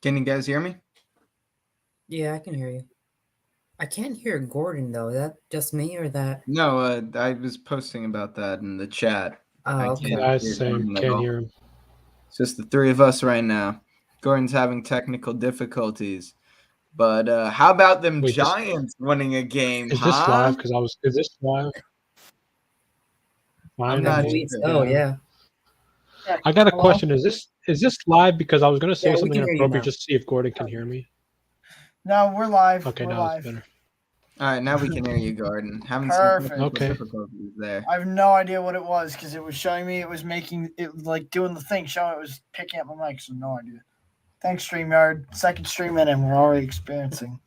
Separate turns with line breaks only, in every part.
Can you guys hear me?
Yeah, I can hear you. I can't hear Gordon though. Is that just me or that?
No, I was posting about that in the chat. I
Oh,
can't
okay.
Yeah,
hear
same.
Gordon at
Can't
all.
hear him.
It's just the three of us right now. Gordon's having technical difficulties. But how about them
Wait, this
Giants winning a game,
is this
huh?
live? Because I was. Is this live?
I'm
I
not
Finally,
believe
sure.
so.
yeah.
Yeah.
Yeah,
I got a
hello.
question. Is this live? Because I was gonna
Yeah,
say
we
something
can hear you
inappropriate
now.
just to see if Gordon can hear me.
No, we're live.
Okay,
We're
now it's
live.
better.
All right, now we can hear you, Gordon. Having some
Perfect.
technical
Okay.
difficulties there.
I have no idea what it was because it was showing me it was making it like doing the thing, showing it was picking up my mic. So no idea. Thanks, StreamYard. Second stream in, and we're already experiencing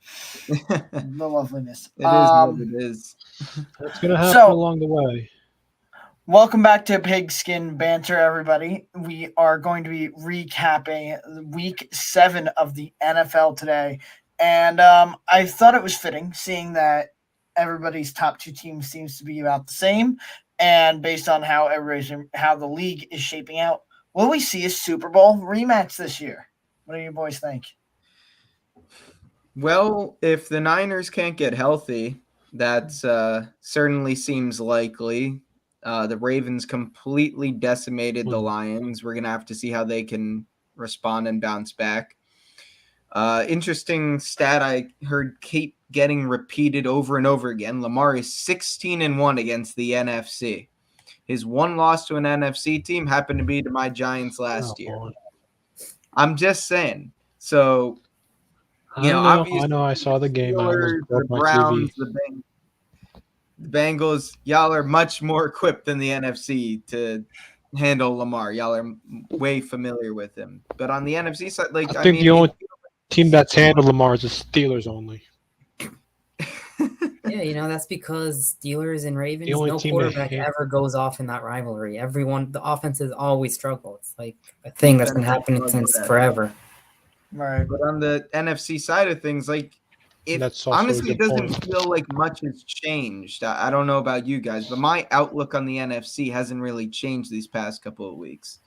It
the loveliness.
is what it is.
That's gonna happen
So
along the way.
welcome back to Pigskin Banter, everybody. We are going to be recapping week 7 of the NFL today. And I thought it was fitting, seeing that everybody's top two teams seems to be about the same. And based on how the league is shaping out, will we see a Super Bowl rematch this year? What do you boys think?
Well, if the Niners can't get healthy, that certainly seems likely. The Ravens completely decimated the
Hmm.
Lions. We're going to have to see how they can respond and bounce back. Interesting stat I heard keep getting repeated over and over again. Lamar is 16-1 against the NFC. His one loss to an NFC team happened to be to my Giants
Oh,
last year.
Lord.
I'm just saying. So,
I know. I
obviously
know. I
the
saw the game. I almost
Steelers, the
broke my
Browns,
TV.
the Bengals, y'all are much more equipped than the NFC to handle Lamar. Y'all are way familiar with him. But on the NFC side,
I
like, I
think the
mean,
only team that's handled Lamar is the Steelers only.
Yeah, that's because Steelers and
The
Ravens,
only
no
team that
quarterback ever goes off in that rivalry. The offenses always struggle. It's like a thing that's been
defenses
happening
love
since
that.
forever.
Right.
But on the NFC side of things, like, if
that's also a
honestly, it
good
doesn't
point.
feel like much has changed. I don't know about you guys, but my outlook on the NFC hasn't really changed these past couple of weeks.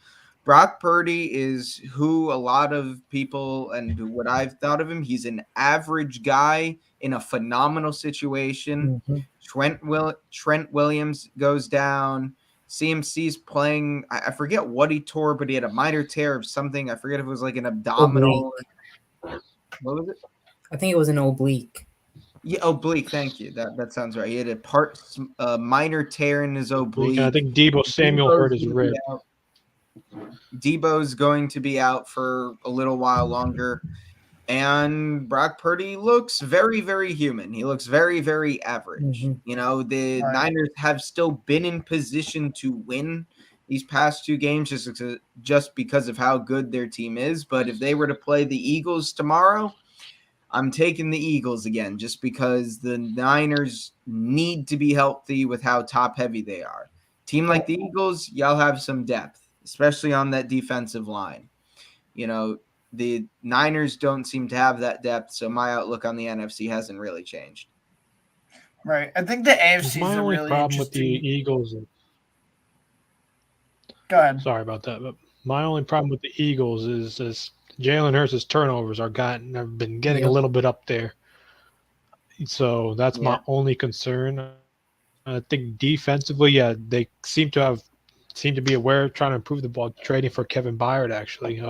Brock Purdy is who a lot of people and what I've thought of him. He's an average guy in a phenomenal situation.
Hmm.
Trent Williams goes down. CMC's playing. I forget what he tore, but he had a minor tear of something. I forget if it was like an abdominal.
Oblique.
What was it?
I think it was an oblique.
Yeah, oblique. Thank you. That sounds right. He had a minor tear in his
I
oblique.
think Debo Samuel hurt
Debo's
his
going to be
rib.
out. Debo's going to be out for a little while longer. And Brock Purdy looks very, very human. He looks very, very average.
Hmm.
The
Right.
Niners have still been in position to win these past two games just because of how good their team is. But if they were to play the Eagles tomorrow, I'm taking the Eagles again just because the Niners need to be healthy with how top heavy they are. Team like the Eagles, y'all have some depth, especially on that defensive line. You know, the Niners don't seem to have that depth, so my outlook on the NFC hasn't really changed.
Right. I think the AFC is
My
a
only
really
problem with the
interesting.
Eagles.
Go ahead.
Sorry about that, but my only problem with the Eagles is Jalen Hurts' turnovers have been getting a
Yep.
little bit up there. So that's
Yeah.
my only concern. I think defensively, yeah, they seem to be aware of trying to improve the ball, trading for Kevin Byard actually,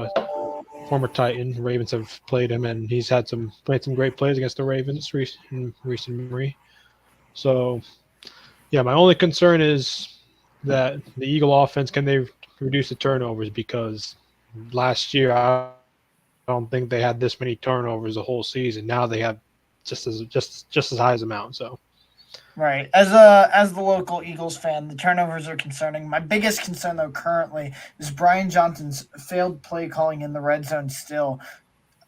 former Titan. Ravens have played him, and he's played some great plays against the Ravens in recent memory. So yeah, my only concern is that the Eagle offense, can they reduce the turnovers, because last year I don't think they had this many turnovers the whole season. Now they have just as high as amount. So
Right. As the local Eagles fan, the turnovers are concerning. My biggest concern though currently is Brian Johnson's failed play calling in the red zone still.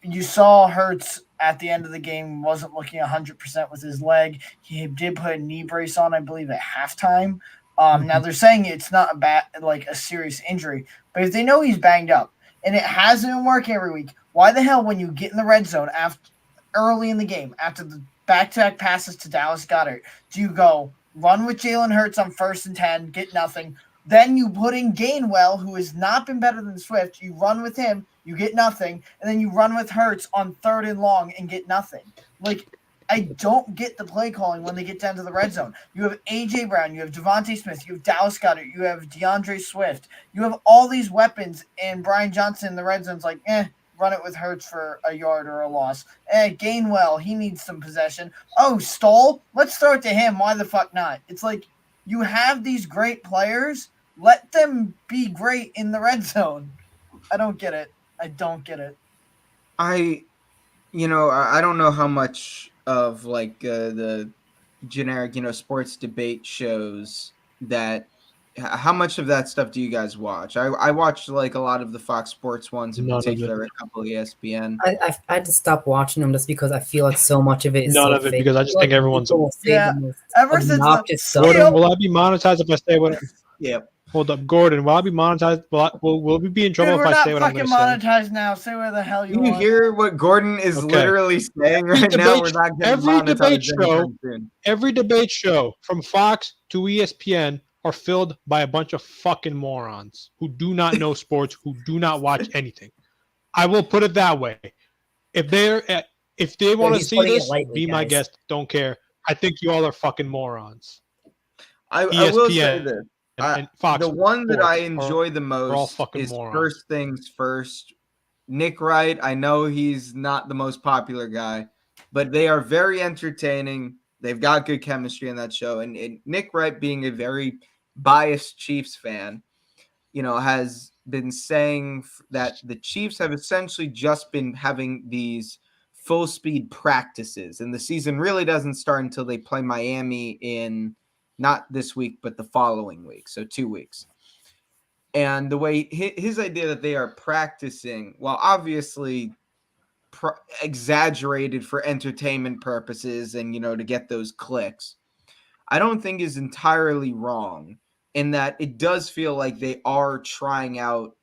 You saw Hurts at the end of the game wasn't looking 100% with his leg. He did put a knee brace on, I believe, at halftime. Now
Hmm.
they're saying it's not a like a serious injury, but if they know he's banged up and it hasn't been working every week, why the hell when you get in the red zone after early in the game after the back-to-back passes to Dallas Goddard, do you go run with Jalen Hurts on 1st and 10, get nothing, Then you put in Gainwell, who has not been better than Swift. You run with him, you get nothing, and then you run with Hurts on 3rd and long and get nothing. Like, I don't get the play calling when they get down to the red zone. You have A.J. Brown, you have Devontae Smith, you have Dallas Goedert, you have DeAndre Swift. You have all these weapons, and Brian Johnson in the red zone's like, run it with Hurts for a yard or a loss. Gainwell, he needs some possession. Oh, Stoll? Let's throw it to him. Why the fuck not? It's like, you have these great players. Let them be great in the red zone. I don't get it. I don't get it.
I don't know how much of like the generic, sports debate shows that. How much of that stuff do you guys watch? I watch like a lot of the Fox Sports ones, in
None of it.
particular, a couple of ESPN.
I had to stop watching them just because I feel like so much of it is
None
so
of it,
fake.
because I just
feel
think
like
everyone's-
people will say
Yeah,
the most
ever since the
obnoxious stuff.
Gordon,
Yep.
will I be monetized if I say what?
Yep.
Hold up, Gordon. Will I be monetized? Will we be in
Dude,
trouble
we're
if I
not
say what I'm
fucking
going to say?
monetized now. Say where the hell you
Do you
want.
hear what Gordon is
Okay.
literally saying right now? We're not getting
every debate
monetized
show-
anytime soon.
Every debate show from Fox to ESPN are filled by a bunch of fucking morons who do not know sports, who do not watch anything. I will put it that way. If they want to
he's
see
putting it
this,
lightly,
be my
guys.
guest. Don't care. I think you all are fucking morons.
I will say
ESPN
this.
and Fox.
The one that I
Sports
enjoy the
are all
most
fucking
is
morons.
First Things First. Nick Wright, I know he's not the most popular guy, but they are very entertaining. They've got good chemistry in that show. And Nick Wright, being a very biased Chiefs fan, has been saying that the Chiefs have essentially just been having these full speed practices. And the season really doesn't start until they play Miami in not this week, but the following week. So 2 weeks. And the way his idea that they are practicing, well, obviously exaggerated for entertainment purposes and, to get those clicks, I don't think is entirely wrong, in that it does feel like they are trying out,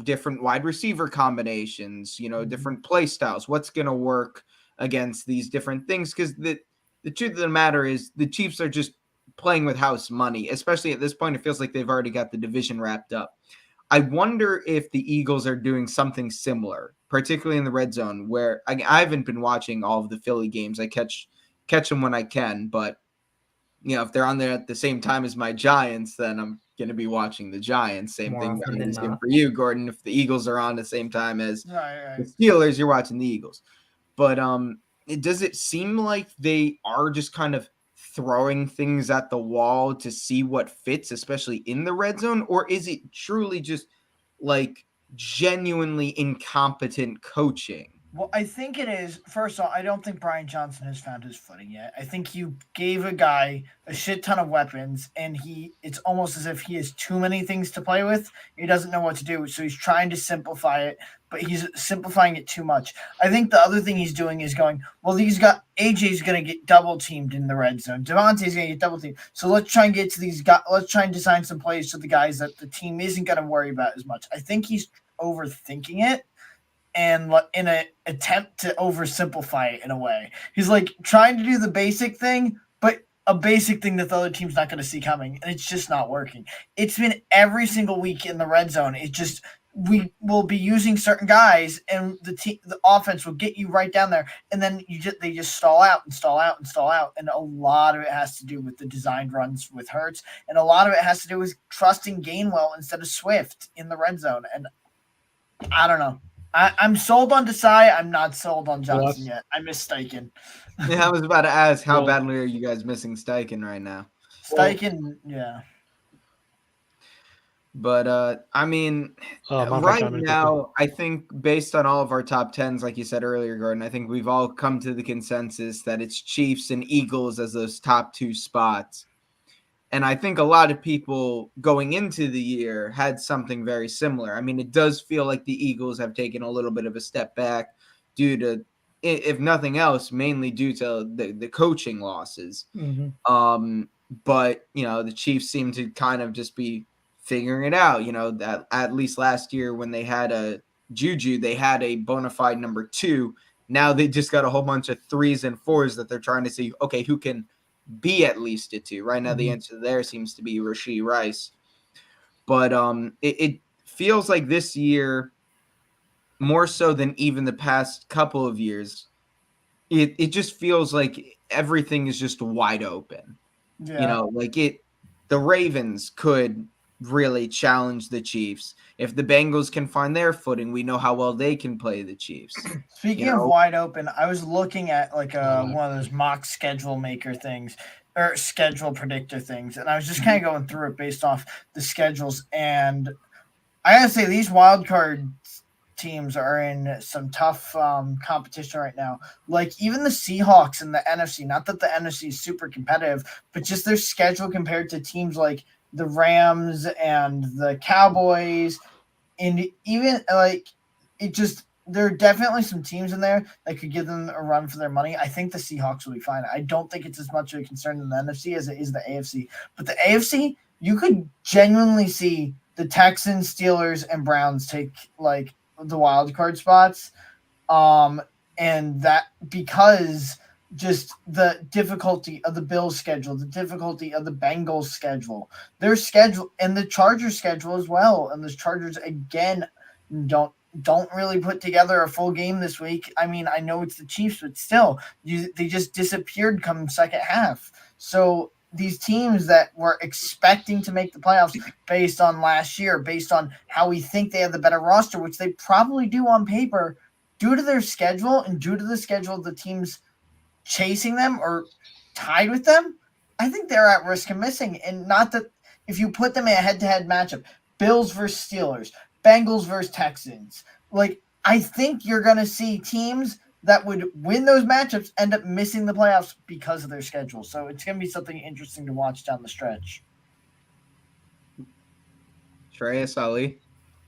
different wide receiver combinations, different play styles, what's going to work against these different things. Because the truth of the matter is the Chiefs are just playing with house money, especially at this point. It feels like they've already got the division wrapped up. I wonder if the Eagles are doing something similar, particularly in the red zone, where I haven't been watching all of the Philly games. I catch them when I can, but if they're on there at the same time as my Giants, then I'm going to be watching the Giants. Same
More
thing
often than not.
for you, Gordon. If the Eagles are on the same time as
Right.
the Steelers, you're watching the Eagles. But does it seem like they are just kind of throwing things at the wall to see what fits, especially in the red zone? Or is it truly just like genuinely incompetent coaching?
Well, I think it is. First of all, I don't think Brian Johnson has found his footing yet. I think you gave a guy a shit ton of weapons, and it's almost as if he has too many things to play with. He doesn't know what to do, so he's trying to simplify it, but he's simplifying it too much. I think the other thing he's doing is going, well, AJ's going to get double teamed in the red zone. Devontae's going to get double teamed. So let's try and get to these guys. Let's try and design some plays to the guys that the team isn't going to worry about as much. I think he's overthinking it, and in an attempt to oversimplify it in a way. He's like trying to do the basic thing, but a basic thing that the other team's not going to see coming, and it's just not working. It's been every single week in the red zone. We will be using certain guys, and the offense will get you right down there, and then they just stall out, and a lot of it has to do with the designed runs with Hurts, and a lot of it has to do with trusting Gainwell instead of Swift in the red zone, and I don't know. I'm sold on Desai. I'm not sold on Johnson yet. I miss Steichen.
Yeah, I was about to ask, how
Well-
badly are you guys missing Steichen right now?
Steichen, yeah.
But I mean, right now, I think based on all of our top tens, like you said earlier, Gordon, I think we've all come to the consensus that it's Chiefs and Eagles as those top two spots. And I think a lot of people going into the year had something very similar. I mean, it does feel like the Eagles have taken a little bit of a step back due to, if nothing else, mainly due to the coaching losses.
Mm-hmm.
But, the Chiefs seem to kind of just be figuring it out. That at least last year when they had a Juju, they had a bona fide number 2. Now they just got a whole bunch of 3s and 4s that they're trying to see, okay, who can be at least a 2. Right now, the answer there seems to be Rashee Rice. but it feels like this year more so than even the past couple of years. It just feels like everything is just wide open.
Yeah.
Like the Ravens could really challenge the Chiefs. If the Bengals can find their footing, we know how well they can play the Chiefs.
Speaking
You
of
know,
wide open, I was looking at like
Uh,
one of those mock schedule maker things or schedule predictor things, and I was just kind
Mhm.
of going through it based off the schedules. And I gotta say, these wild card teams are in some tough competition right now. Like even the Seahawks in the NFC. Not that the NFC is super competitive, but just their schedule compared to teams like the Rams and the Cowboys, and even like it just there are definitely some teams in there that could give them a run for their money. I think the Seahawks will be fine. I don't think it's as much of a concern in the NFC as it is the AFC. But the AFC, you could genuinely see the Texans, Steelers, and Browns take like the wild card spots. Um, and that because just the difficulty of the Bills schedule, the difficulty of the Bengals schedule, their schedule, and the Chargers schedule as well. And the Chargers again don't don't really put together a full game this week. I mean, I know it's the Chiefs, but still, they just disappeared come second half. So these teams that were expecting to make the playoffs based on last year, based on how we think they have the better roster, which they probably do on paper, due to their schedule and due to the schedule of the teams chasing them or tied with them, I think they're at risk of missing. And not that if you put them in a head-to-head matchup, Bills versus Steelers, Bengals versus Texans, like I think you're going to see teams that would win those matchups end up missing the playoffs because of their schedule. So it's going to be something interesting to watch down the stretch.
Shreyas, Ali,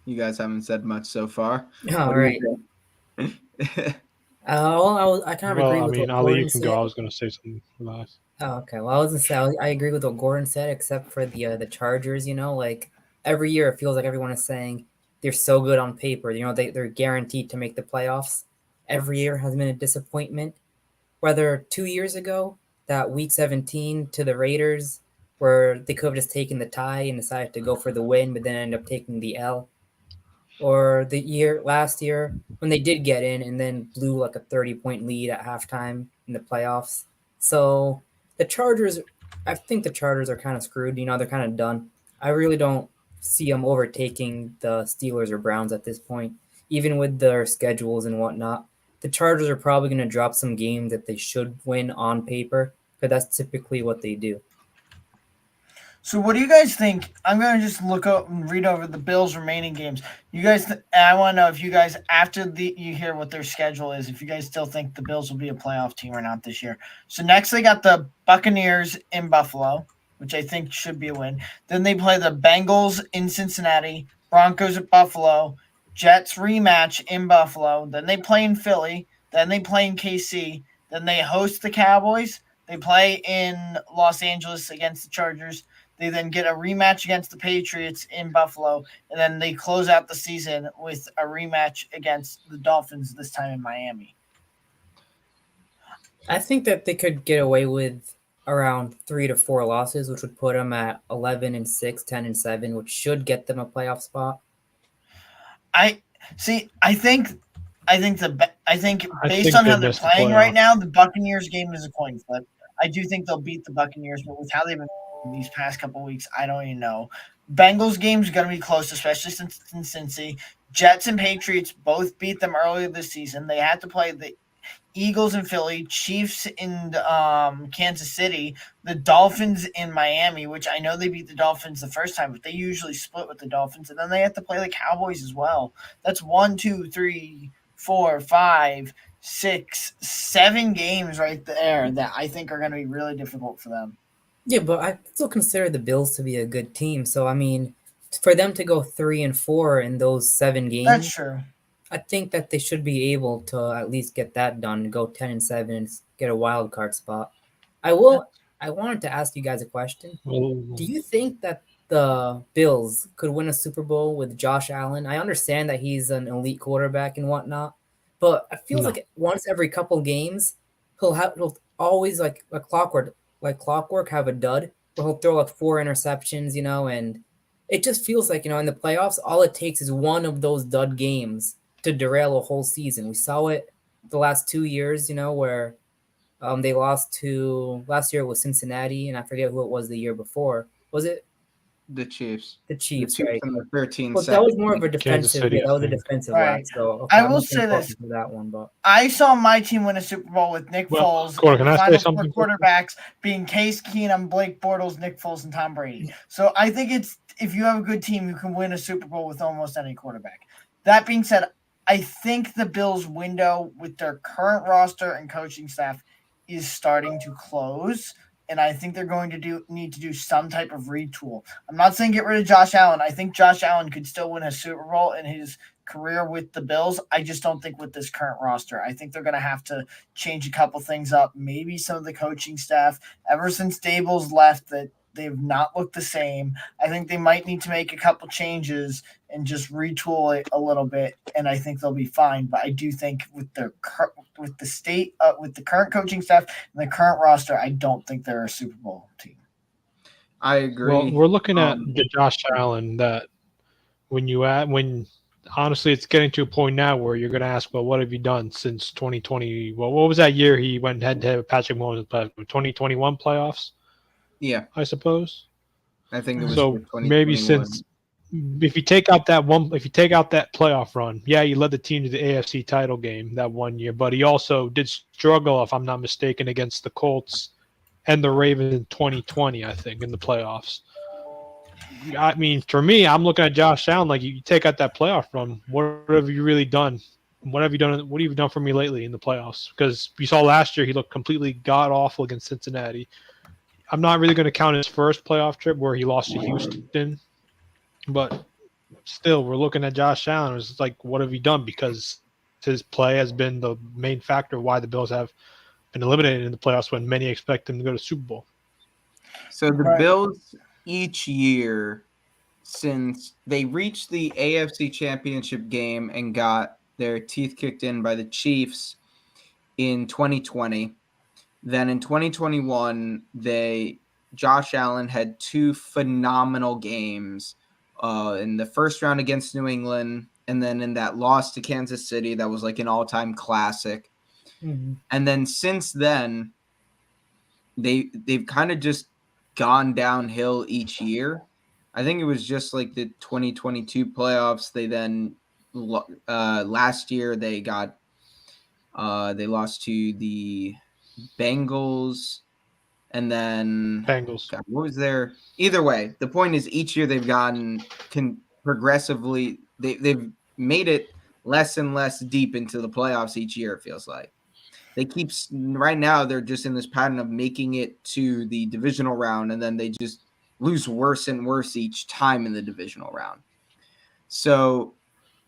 you guys haven't said much so far.
All
What do
right.
you think?
Well, I kind of
well,
agree
I
with
mean,
what
Ali, you
Gordon
can go.
said.
I was going to say something last.
Oh, okay. Well, I was gonna say I agree with what Gordon said, except for the Chargers. Like every year it feels like everyone is saying they're so good on paper. They're guaranteed to make the playoffs. Every year has been a disappointment. Whether 2 years ago that Week 17 to the Raiders, where they could have just taken the tie and decided to go for the win, but then end up taking the L, or the year last year when they did get in and then blew like a 30-point lead at halftime in the playoffs. So the Chargers, I think the Chargers are kind of screwed. They're kind of done. I really don't see them overtaking the Steelers or Browns at this point, even with their schedules and whatnot. The Chargers are probably going to drop some games that they should win on paper, because that's typically what they do.
So, what do you guys think? I'm going to just look up and read over the Bills' remaining games. You guys, I want to know if you guys, after you hear what their schedule is, if you guys still think the Bills will be a playoff team or not this year. So, next they got the Buccaneers in Buffalo, which I think should be a win. Then they play the Bengals in Cincinnati, Broncos at Buffalo, Jets rematch in Buffalo. Then they play in Philly. Then they play in KC. Then they host the Cowboys. They play in Los Angeles against the Chargers. They then get a rematch against the Patriots in Buffalo, and then they close out the season with a rematch against the Dolphins, this time in Miami.
I think that they could get away with around 3 to 4 losses, which would put them at 11-6, 10-7, which should get them a playoff spot.
I see. I think
I
based
think
on
they
how they're
missed the
playing right
playoffs.
now, the Buccaneers game is a coin flip. I do think they'll beat the Buccaneers, but with how they've been these past couple weeks, I don't even know. Bengals game's going to be close, especially since it's in Cincy. Jets and Patriots both beat them earlier this season. They had to play the Eagles in Philly, Chiefs in Kansas City, the Dolphins in Miami, which I know they beat the Dolphins the first time, but they usually split with the Dolphins, and then they have to play the Cowboys as well. That's 1, 2, 3, 4, 5, 6, 7 games right there that I think are going to be really difficult for them.
Yeah, but I still consider the Bills to be a good team. So I mean, for them to go 3-4 in those 7 games,
That's true.
I think that they should be able to at least get that done, go 10-7, and get a wild card spot. I will. I wanted to ask you guys a question. Do
Well,
you think that the Bills could win a Super Bowl with Josh Allen? I understand that he's an elite quarterback and whatnot, but it feels
no.
like once every couple games, he'll always like clockwork have a dud where he'll throw like 4 interceptions, and it just feels like, in the playoffs, all it takes is one of those dud games to derail a whole season. We saw it the last 2 years, where they lost to last year was Cincinnati, and I forget who it was the year before. Was it
The Chiefs.
the
The
Chiefs,
Chiefs
right?
in the 13
But that was
second.
more of a
Kansas
defensive.
City,
Yeah,
I
that was a
think.
defensive
Right.
lapse. So okay,
I
I'm
will
not
say
going to
this.
focus for that one, but
I saw my team win a Super Bowl with Nick
Well,
Foles
Cora,
and
can
the
I say
final four
something?
quarterbacks being Case Keenum, Blake Bortles, Nick Foles, and Tom Brady. So I think if you have a good team, you can win a Super Bowl with almost any quarterback. That being said, I think the Bills' window with their current roster and coaching staff is starting to close. And I think they're going to need to do some type of retool. I'm not saying get rid of Josh Allen. I think Josh Allen could still win a Super Bowl in his career with the Bills. I just don't think with this current roster. I think they're going to have to change a couple things up. Maybe some of the coaching staff. Ever since Dable's left, that they've not looked the same. I think they might need to make a couple changes and just retool it a little bit, and I think they'll be fine. But I do think with the with the current coaching staff and the current roster, I don't think they're a Super Bowl team.
I
Well,
agree.
we're looking at
Um,
the Josh Allen that when honestly it's getting to a point now where you're going to ask, well, what have you done since 2020? Well, what was that year he went head to head with Patrick Mahomes in the 2021 playoffs,
yeah,
I suppose.
I think it was
So
for
maybe
2021.
since if you take out that playoff run, yeah, he led the team to the AFC title game that one year, but he also did struggle, if I'm not mistaken, against the Colts and the Ravens in 2020, I think, in the playoffs. I mean, for me, I'm looking at Josh Allen like you take out that playoff run. What have you really done? What have you done? What have you done for me lately in the playoffs? Because you saw last year he looked completely god awful against Cincinnati. I'm not really going to count his first playoff trip where he lost to Houston, but still, we're looking at Josh Allen. It's like, what have you done? Because his play has been the main factor why the Bills have been eliminated in the playoffs when many expect them to go to Super Bowl.
So the
Right.
Bills each year since they reached the AFC Championship game and got their teeth kicked in by the Chiefs in 2020. Then in 2021, Josh Allen had two phenomenal games in the first round against New England, and then in that loss to Kansas City, that was like an all-time classic.
mm-hmm.
And then since then, they've kind of just gone downhill each year. I think it was just like the 2022 playoffs. They then last year they lost to the Bengals, and then
Bengals.
God, what was there? Either way, the point is each year they've gotten progressively. They've made it less and less deep into the playoffs each year. It feels like they keep right now. They're just in this pattern of making it to the divisional round, and then they just lose worse and worse each time in the divisional round. So,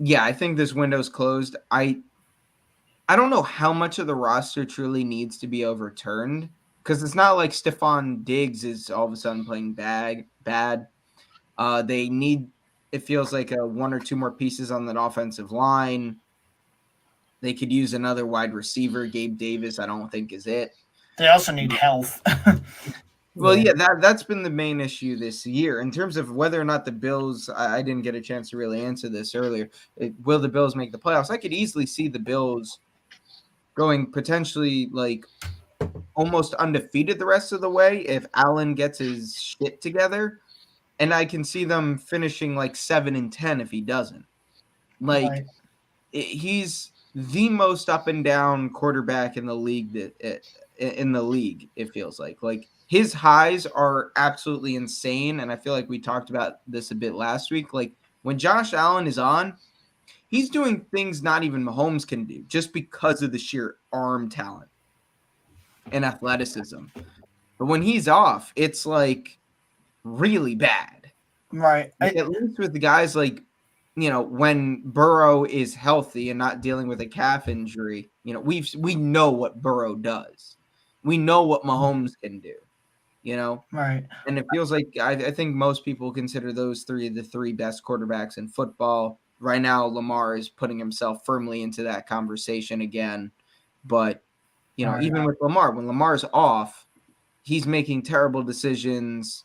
yeah, I think this window's closed. I don't know how much of the roster truly needs to be overturned because it's not like Stephon Diggs is all of a sudden playing bad. They need, it feels like one or two more pieces on that offensive line. They could use another wide receiver. Gabe Davis, I don't think is it.
They also need health.
Well, yeah, that's been the main issue this year. In terms of whether or not the Bills, I didn't get a chance to really answer this earlier. Will the Bills make the playoffs? I could easily see the Bills going potentially like almost undefeated the rest of the way if Allen gets his shit together. And I can see them finishing like 7-10 if he doesn't. Like
Right.
he's the most up and down quarterback in the league it feels like his highs are absolutely insane, and I feel like we talked about this a bit last week. Like when Josh Allen is on, he's doing things not even Mahomes can do just because of the sheer arm talent and athleticism. But when he's off, it's like really bad.
Right.
At least with the guys like, when Burrow is healthy and not dealing with a calf injury, we know what Burrow does. We know what Mahomes can do,
Right.
and it feels like I think most people consider those three the three best quarterbacks in football. Right now, Lamar is putting himself firmly into that conversation again. But,
Right.
even with Lamar, when Lamar's off, he's making terrible decisions.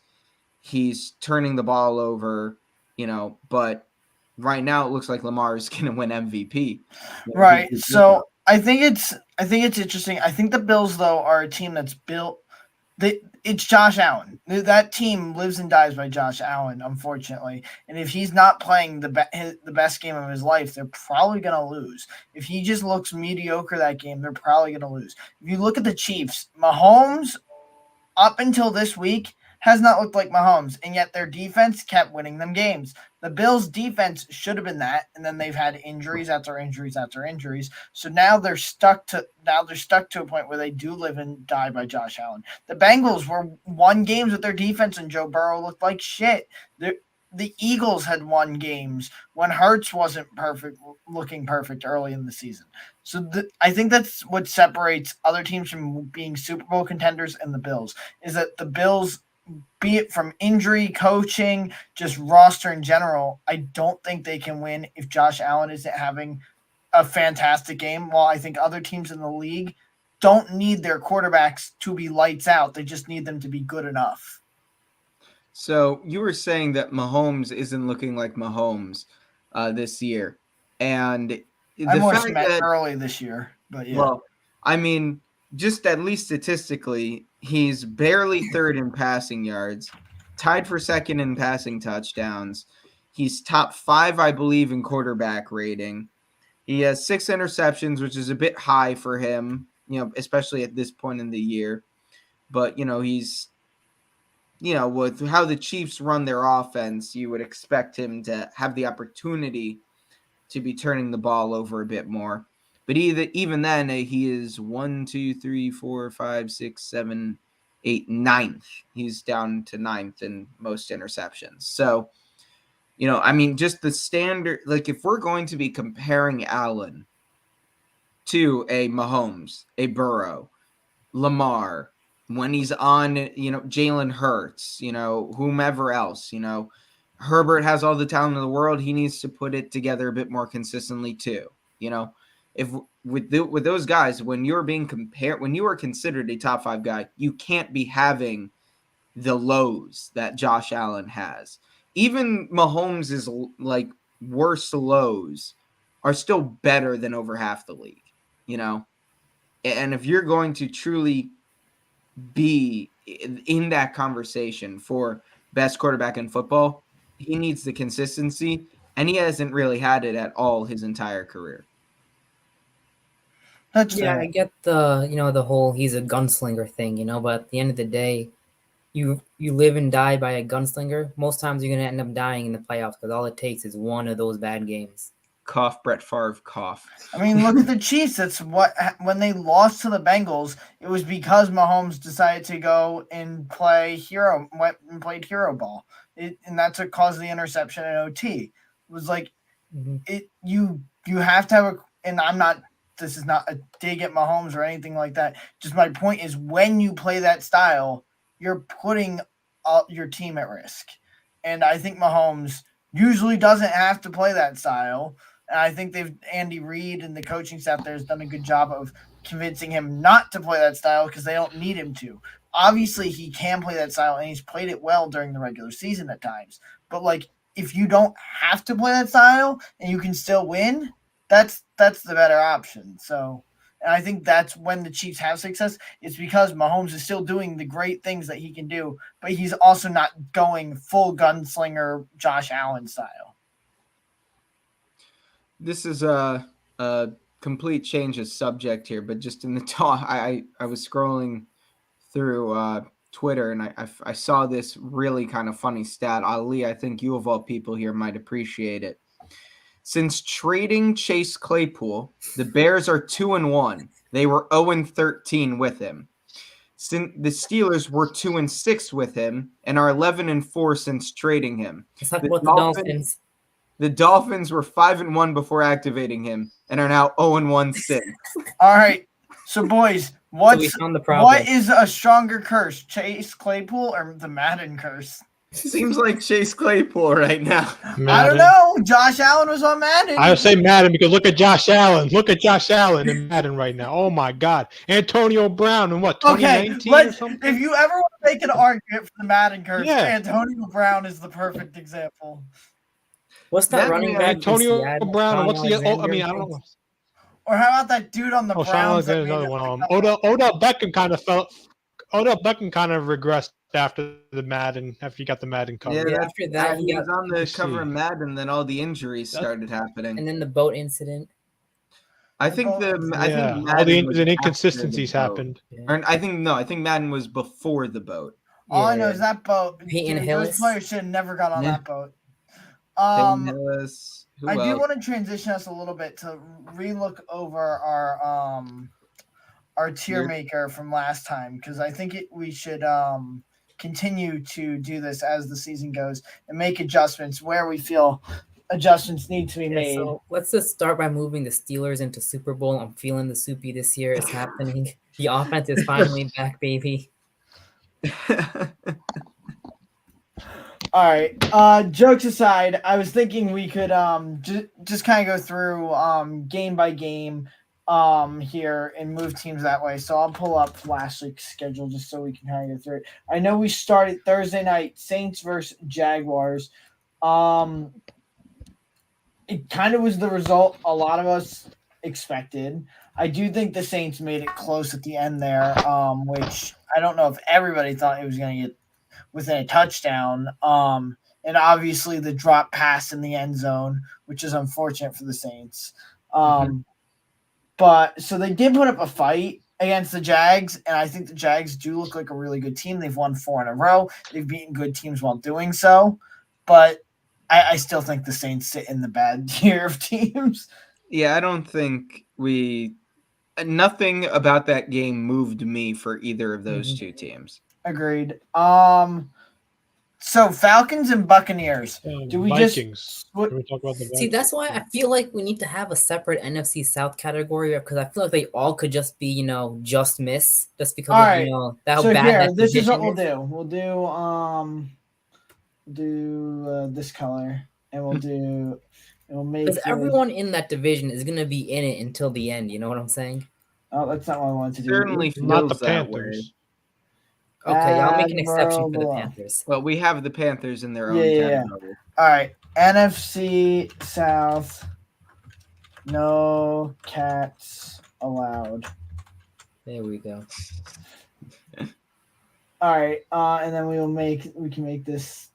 He's turning the ball over. But right now it looks like Lamar is going to win MVP.
Right. So I think it's interesting. I think the Bills though are a team that's built. It's Josh Allen. That team lives and dies by Josh Allen, unfortunately. And if he's not playing the best game of his life, they're probably going to lose. If he just looks mediocre that game, they're probably going to lose. If you look at the Chiefs, Mahomes, up until this week, has not looked like Mahomes, and yet their defense kept winning them games. The Bills' defense should have been that, and then they've had injuries after injuries after injuries. So now they're stuck to a point where they do live and die by Josh Allen. The Bengals won games with their defense, and Joe Burrow looked like shit. The Eagles had won games when Hurts wasn't looking perfect early in the season. So I think that's what separates other teams from being Super Bowl contenders and the Bills, is that the Bills, be it from injury, coaching, just roster in general, I don't think they can win if Josh Allen isn't having a fantastic game. While I think other teams in the league don't need their quarterbacks to be lights out. They just need them to be good enough.
So you were saying that Mahomes isn't looking like Mahomes this year. And the
I more
fact
meant
that
early this year, but yeah.
Well, I mean, just at least statistically, he's barely third in passing yards, tied for second in passing touchdowns. He's top 5, I believe, in quarterback rating. He has 6 interceptions, which is a bit high for him, especially at this point in the year. But, he's, with how the Chiefs run their offense, you would expect him to have the opportunity to be turning the ball over a bit more. But even then, he is 1, 2, 3, 4, 5, 6, 7, 8, ninth. He's down to ninth in most interceptions. So, just the standard, like if we're going to be comparing Allen to a Mahomes, a Burrow, Lamar, when he's on, Jalen Hurts, whomever else, Herbert has all the talent in the world. He needs to put it together a bit more consistently too. If with those guys, when you're being compared, when you are considered a top 5 guy, you can't be having the lows that Josh Allen has. Even Mahomes' like worst lows are still better than over half the league. And if you're going to truly be in that conversation for best quarterback in football, he needs the consistency, and he hasn't really had it at all his entire career.
That's
Yeah,
fair.
I get the whole he's a gunslinger thing, but at the end of the day, you live and die by a gunslinger. Most times you're gonna end up dying in the playoffs because all it takes is one of those bad games.
Cough, Brett Favre, cough.
I mean, look at the Chiefs. That's when they lost to the Bengals, it was because Mahomes decided to go and played hero ball, and that's what caused the interception in OT. It was like you have to have and I'm not. This is not a dig at Mahomes or anything like that. Just my point is, when you play that style, you're putting your team at risk, and I think Mahomes usually doesn't have to play that style. And I think Andy Reid and the coaching staff there has done a good job of convincing him not to play that style because they don't need him to. Obviously, he can play that style, and he's played it well during the regular season at times. But if you don't have to play that style and you can still win, that's the better option. So, and I think that's when the Chiefs have success. It's because Mahomes is still doing the great things that he can do, but he's also not going full gunslinger Josh Allen style.
This is a complete change of subject here, but just in the talk, I was scrolling through Twitter and I saw this really kind of funny stat. Ali, I think you of all people here might appreciate it. Since trading Chase Claypool, the Bears are 2-1. They were 0-13 with him. Since the Steelers were 2-6 with him and are 11-4 since trading him.
Let's talk about the Dolphins.
The Dolphins were 5-1 before activating him and are now 0-1 since.
All right. So, boys, what is a stronger curse, Chase Claypool or the Madden curse?
Seems like Chase Claypool right now.
Madden.
I don't know. Josh Allen was on Madden.
I would say Madden because look at Josh Allen. Look at Josh Allen in Madden right now. Oh, my God. Antonio Brown in what, 2019 or something?
If you ever want to make an argument for the Madden curse, Antonio Brown is the perfect example.
What's that running back from
Antonio
Seattle?
Brown, and
Sean
what's the? Oh, I
Alexander,
mean, I
I
don't
think?
know.
Or how about that dude on the
Oh, Sean
Browns that
Alexander,
made
another
it
one.
like
Odell Beckham kind of fell. Odell Beckham kind of regressed after the Madden, after he got the Madden
Yeah,
cover.
Yeah,
that's
after that, he
he
got,
was on
Let me
the cover of
see.
Madden, then all the injuries
That-
started happening.
and then the boat incident.
I
The
think
boat incident.
I think
Yeah, all the
Madden was after the
inconsistencies
boat.
happened.
Yeah.
Or I think Madden was before the boat.
All I
Yeah,
know is that boat.
Peyton
Dude, those
Hillis.
players should have never got on
Yeah.
that boat.
Peyton Hillis, who
I do
else?
want to transition us a little bit to relook over our tier
Your-
maker from last time because I think we should continue to do this as the season goes and make adjustments where we feel adjustments need to be
Yeah,
made.
so let's just start by moving the Steelers into Super Bowl. I'm feeling the soupy this year. It's happening. The offense is finally back, baby.
All right. Jokes aside, I was thinking we could just kind of go through game by game here and move teams that way. So I'll pull up last week's schedule just so we can kind of go through it. I know we started Thursday night, Saints versus Jaguars. It kind of was the result a lot of us expected. I do think the Saints made it close at the end there, which I don't know if everybody thought it was going to get within a touchdown. And obviously the drop pass in the end zone, which is unfortunate for the Saints. But so they did put up a fight against the Jags, and I think the Jags do look like a really good team. They've won 4 in a row. They've beaten good teams while doing so. But I still think the Saints sit in the bad tier of teams.
Yeah, I don't think nothing about that game moved me for either of those two teams.
Agreed. So Falcons and Buccaneers. Do we
Vikings.
just
Can we talk about the Vikings?
See, that's why I feel like we need to have a separate NFC South category because I feel like they all could just be, just miss just because
All
of,
right.
how
So
bad
here,
that
this is what
division
we'll do. We'll do this color, and we'll make
Because everyone in that division is gonna be in it until the end. You know what I'm saying?
Oh, that's not what I wanted to do.
Certainly
Not the
feels that way.
Panthers.
Okay, I'll make an exception for the
Admirable.
Panthers.
Well, we have the Panthers in their own
Yeah.
category.
All right, NFC South. No cats allowed.
There we go.
All right, and then we can make this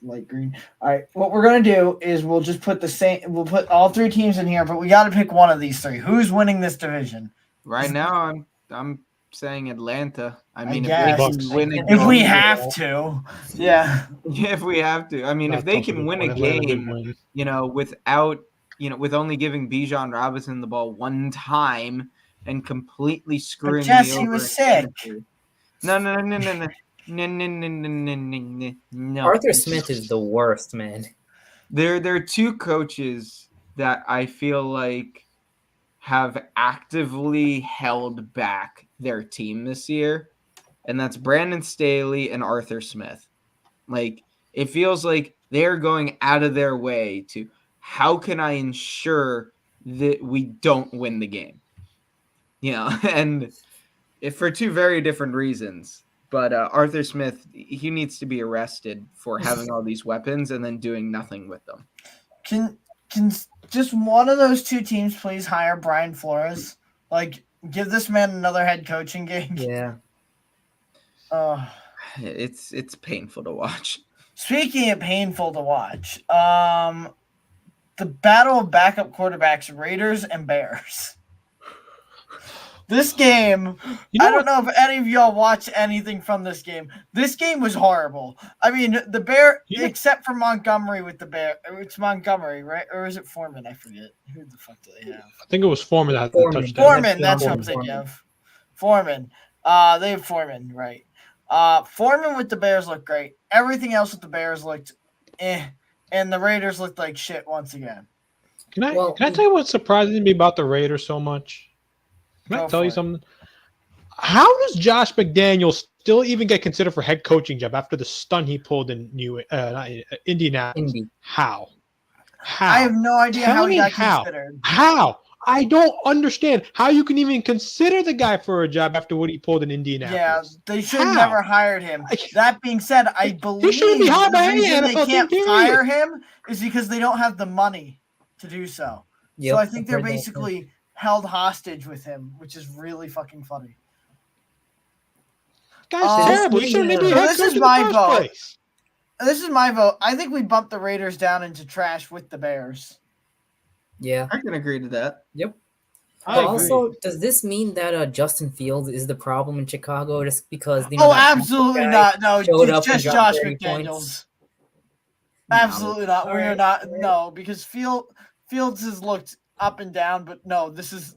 light green. All right, what we're gonna do is we'll just put we'll put all 3 teams in here, but we got to pick one of these 3. Who's winning this division?
Right now, I'm saying Atlanta. I mean,
guess.
if they can win a
If
game,
If we have to, yeah.
if we have to. I mean, if they can win a game, without, with only giving Bijan Robinson the ball one time and completely screwing
Jess,
me over.
he was sick.
No.
Arthur Smith is the worst, man.
There are 2 coaches that I feel like have actively held back their team this year, and that's Brandon Staley and Arthur Smith. Like, it feels like they're going out of their way to, how can I ensure that we don't win the game? And for 2 very different reasons. But Arthur Smith, he needs to be arrested for having all these weapons and then doing nothing with them.
Can just one of those 2 teams please hire Brian Flores? Like, give this man another head coaching gig.
Yeah.
It's painful to watch.
Speaking of painful to watch, the battle of backup quarterbacks, Raiders and Bears. This game, I don't know if any of y'all watched anything from this game. This game was horrible. I mean, the Bear, except for Montgomery with the Bear. It's Montgomery, right? Or is it Foreman? I forget. Who the fuck do they have?
I think it was Foreman that had the touchdown.
Foreman, that's what I'm thinking of. Foreman. They have Foreman, right. Foreman with the Bears looked great. Everything else with the Bears looked and the Raiders looked like shit once again.
Can I tell you what surprises me about the Raiders so much? Can I tell you something? How does Josh McDaniels still even get considered for head coaching job after the stun he pulled in Indianapolis? How?
I have no idea how he got considered.
How? I don't understand how you can even consider the guy for a job after what he pulled in
Yeah,
Indianapolis.
they should have
How?
never hired him. That being said, I
He shouldn't
believe
be hired by
the
any
reason they
NFL team,
can't
period.
fire him is because they don't have the money to do so.
Yep,
So I think
I've
they're
heard that too.
basically held hostage with him, which is really fucking funny.
Guy's terrible. He shouldn't even be
So
head
this
coach
is
in the
my
first
vote.
place.
This is my vote. I think we bumped the Raiders down into trash with the Bears.
Yeah.
I can agree to that.
Yep.
I
But
agree.
also, does this mean that Justin Fields is the problem in Chicago just because that
Absolutely
guy
not. No,
showed
it's
up and
just
dropped
Josh
30
McDaniels.
points?
Absolutely not. We are
Alright,
not.
alright.
No, because Fields has looked up and down, but no, this is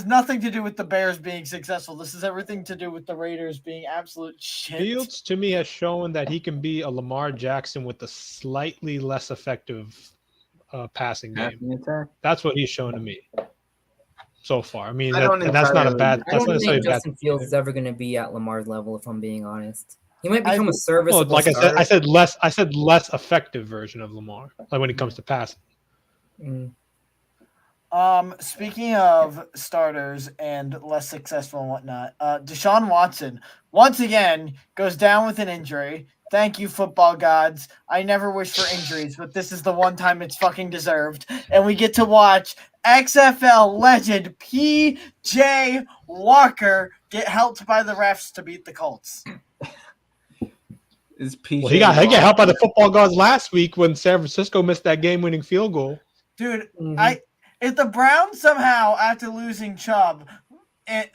nothing to do with the Bears being successful. This is everything to do with the Raiders being absolute shit.
Fields to me has shown that he can be a Lamar Jackson with a slightly less effective passing game.
Passing attack.
That's what he's shown to me so far. I mean,
I don't
and that's not a
entirely
bad.
agree.
I
That's
don't
not necessarily
think
a bad.
Justin Fields is ever going to be at Lamar's level, if I'm being honest. He might
I
become a
think-
serviceable
Well, like
starter.
I said less. I said less effective version of Lamar, like when it comes to passing.
Mm.
Speaking of starters and less successful and whatnot, Deshaun Watson once again goes down with an injury. Thank you, football gods. I never wish for injuries, but this is the one time it's fucking deserved. And we get to watch XFL legend PJ Walker get helped by the refs to beat the Colts.
Is PJ
Well, he got
Walker.
helped by the football gods last week when San Francisco missed that game-winning field goal.
Dude,
Mhm.
If the Browns somehow, after losing Chubb,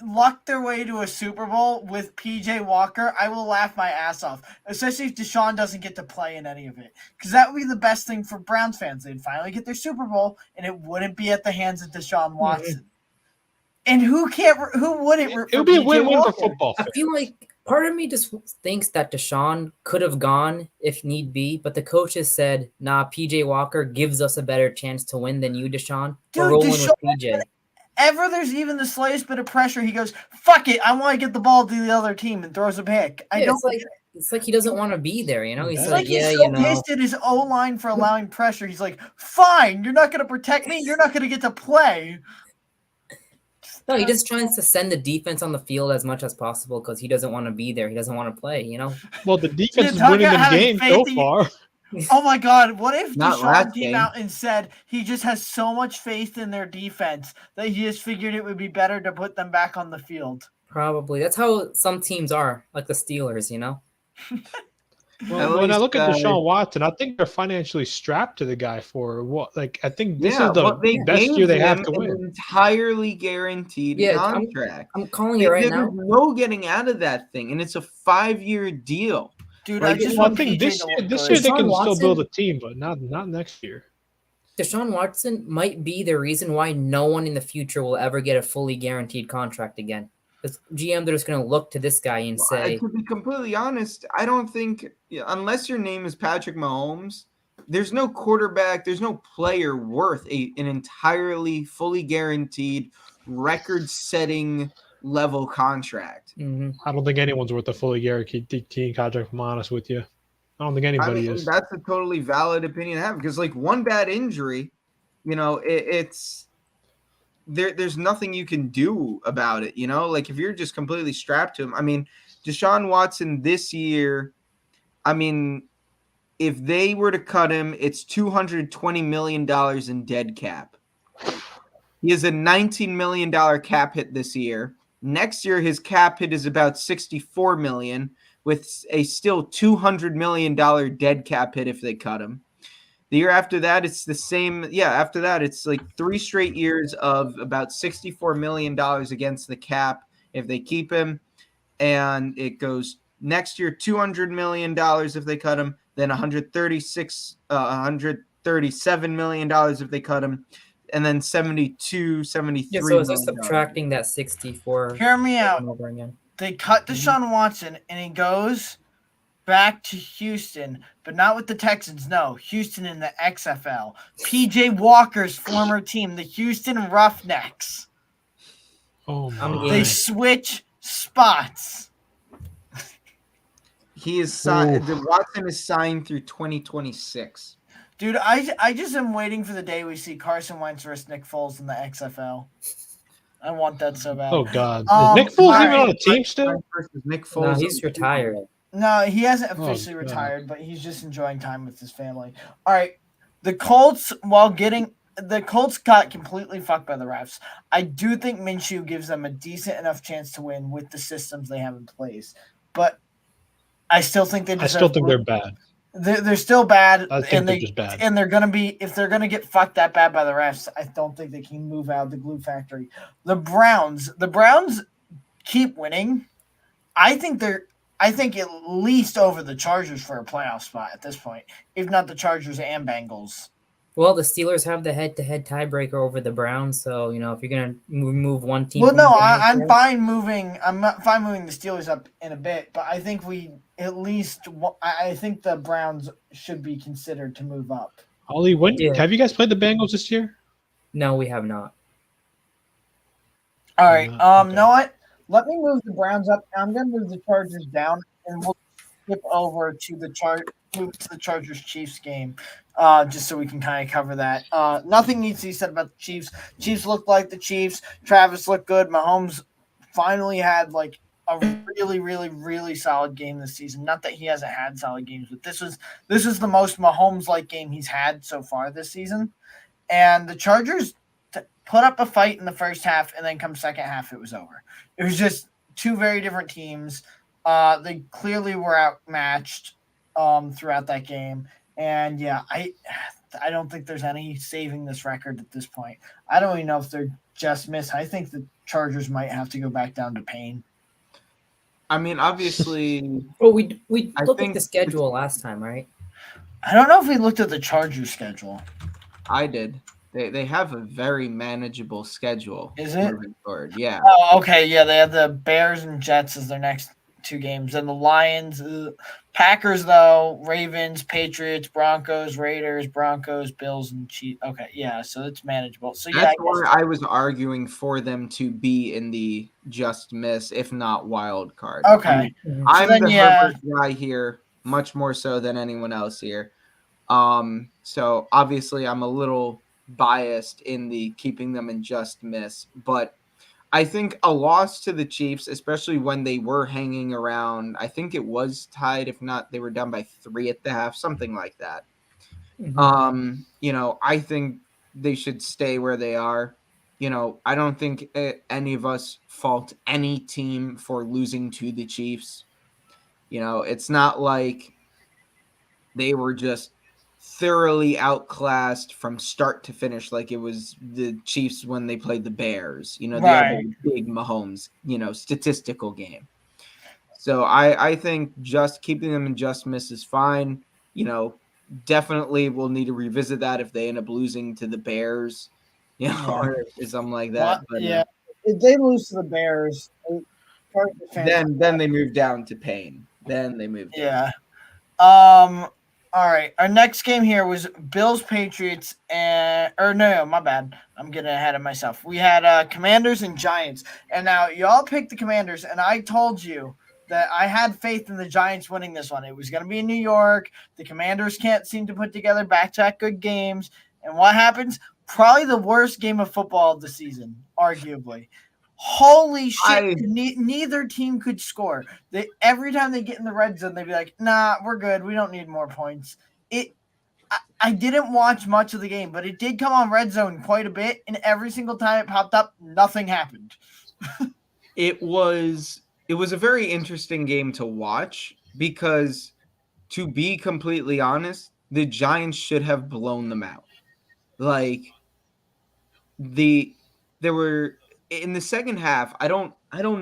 lucked their way to a Super Bowl with PJ Walker, I will laugh my ass off. Especially if Deshaun doesn't get to play in any of it, because that would be the best thing for Browns fans. They'd finally get their Super Bowl, and it wouldn't be at the hands of Deshaun Watson. And who wouldn't root
It
for
would be a
PJ
win-win
Walker?
for football
I
fans.
feel like part of me just thinks that Deshaun could have gone if need be, but the coaches said, nah, PJ Walker gives us a better chance to win than you, Deshaun. We're
Dude,
rolling
Deshaun-
with PJ.
Ever there's even the slightest bit of pressure, he goes, "Fuck it, I want to get the ball to the other team," and throws a pick. I
Yeah,
don't.
it's like he doesn't want to be there, you know? He's
It's
like,
like he's
yeah,
so
you know.
pissed at his O line for allowing pressure. He's like, "Fine, you're not going to protect me. You're not going to get to play."
No, he just tries to send the defense on the field as much as possible because he doesn't want to be there. He doesn't want to play, you know?
Well, the defense is
talk
winning
about
them
having
games
faith
so
in-
far.
Oh my God! What if
Not
Deshaun
last
came
game.
out and said he just has so much faith in their defense that he just figured it would be better to put them back on the field?
Probably. That's how some teams are, like the Steelers, you know?
Well, when I
least,
look at Deshaun Watson, I think they're financially strapped to the guy for what? Like, I think this is the
they
best
gave
year they have
him
to win.
an entirely guaranteed
Yeah,
contract.
I'm calling it right
There's
now.
no getting out of that thing, and it's a 5-year deal.
Dude,
Like,
I just
Well, I
want
think
PJ
this
to
year,
look
this
good.
year they
Deshaun
can still build
Watson-
a team, but not next year.
Deshaun Watson might be the reason why no one in the future will ever get a fully guaranteed contract again. Because GM, they're just going to look to this guy and say,
To be completely honest, I don't think, unless your name is Patrick Mahomes, there's no quarterback, there's no player worth an entirely fully guaranteed, record-setting level contract.
mhm.
I don't think anyone's worth a fully guaranteed team contract. If I'm honest with you, I don't think anybody is.
That's a totally valid opinion to have, because like one bad injury, it's there's nothing you can do about it, like if you're just completely strapped to him. I mean, Deshaun Watson this year, if they were to cut him, it's $220 million in dead cap. He has a $19 million cap hit this year. Next year, his cap hit is about $64 million, with a still $200 million dead cap hit if they cut him. The year after that, it's the same. Yeah, after that, it's like 3 straight years of about $64 million against the cap if they keep him. And it goes next year, $200 million if they cut him, then $137 million if they cut him, and then 73
Yeah, so it's
million.
just subtracting that 64
Hear me out.
over again.
They cut Deshaun Watson, and he goes back to Houston, but not with the Texans. No, Houston in the XFL. PJ Walker's former team, the Houston Roughnecks.
Oh
I'm
my!
They
game.
switch spots.
He is signed. Watson is signed through 2026.
Dude, Dude, I just am waiting for the day we see Carson Wentz versus Nick Foles in the XFL. I want that so bad.
Oh God, is Nick Foles
all
even
right.
on a team still?
Versus Nick
No,
Foles.
he's retired.
No, he hasn't
Oh,
officially
God.
retired, but he's just enjoying time with his family. All right. The Colts, the Colts got completely fucked by the refs. I do think Minshew gives them a decent enough chance to win with the systems they have in place. But I still think they
I still
deserve
think they're bad.
they're still bad,
I think
and
they're just bad.
they're gonna be if they're gonna get fucked that bad by the refs. I don't think they can move out of the glue factory. The Browns keep winning. I think at least over the Chargers for a playoff spot at this point, if not the Chargers and Bengals.
Well, the Steelers have the head-to-head tiebreaker over the Browns, so if you're gonna move one team.
Well,
from
no,
the
I'm fine moving. I'm not fine moving the Steelers up in a bit, but I think I think the Browns should be considered to move up.
Ollie,
Yeah.
have you guys played the Bengals this year?
No, we have not.
All right.
Okay.
Know what? Let me move the Browns up. I'm gonna move the Chargers down, and we'll skip over to the Chargers Chiefs game, just so we can kind of cover that. Nothing needs to be said about the Chiefs. Chiefs looked like the Chiefs. Travis looked good. Mahomes finally had like a really, really, really solid game this season. Not that he hasn't had solid games, but this is the most Mahomes-like game he's had so far this season. And the Chargers put up a fight in the first half, and then come second half, it was over. It was just two very different teams. They clearly were outmatched throughout that game, and yeah, I don't think there's any saving this record at this point. I don't even know if they're just missed. I think the Chargers might have to go back down to Payne.
I mean, obviously.
Well, we looked at
think
the schedule last time, right?
I don't know if we looked at the Chargers schedule.
I did. They have a very manageable schedule.
Is it?
Moving forward, yeah.
Oh, okay. Yeah, they have the Bears and Jets as their next two games, and the Lions, Packers though, Ravens, Patriots, Broncos, Raiders, Broncos, Bills, and Chiefs. Okay, yeah, so it's manageable. So
That's where I was arguing for them to be in the just miss, if not wild card.
Okay.
I mean,
Mhm.
I'm
then,
the
yeah.
Herbert guy here, much more so than anyone else here. So obviously I'm a little biased in the keeping them in just miss, but I think a loss to the Chiefs, especially when they were hanging around, I think it was tied. If not, they were down by 3 at the half, something like that. I think they should stay where they are. I don't think any of us fault any team for losing to the Chiefs. It's not like they were just thoroughly outclassed from start to finish like it was the Chiefs when they played the Bears, the other big Mahomes, statistical game. So I think just keeping them in just miss is fine. Definitely we'll need to revisit that if they end up losing to the Bears, or something like that. But
yeah, if they lose to the Bears,
then they move down to Payne. Then they move down.
Yeah. All right. Our next game here was Bills Patriots no, my bad. I'm getting ahead of myself. We had Commanders and Giants. And now y'all picked the Commanders, and I told you that I had faith in the Giants winning this one. It was going to be in New York. The Commanders can't seem to put together back-to-back good games. And what happens? Probably the worst game of football of the season, arguably. Holy shit! Neither team could score. Every time they get in the red zone, they'd be like, "Nah, we're good. We don't need more points." I didn't watch much of the game, but it did come on red zone quite a bit, and every single time it popped up, nothing happened.
It was a very interesting game to watch because, to be completely honest, the Giants should have blown them out. Like there were in the second half, I don't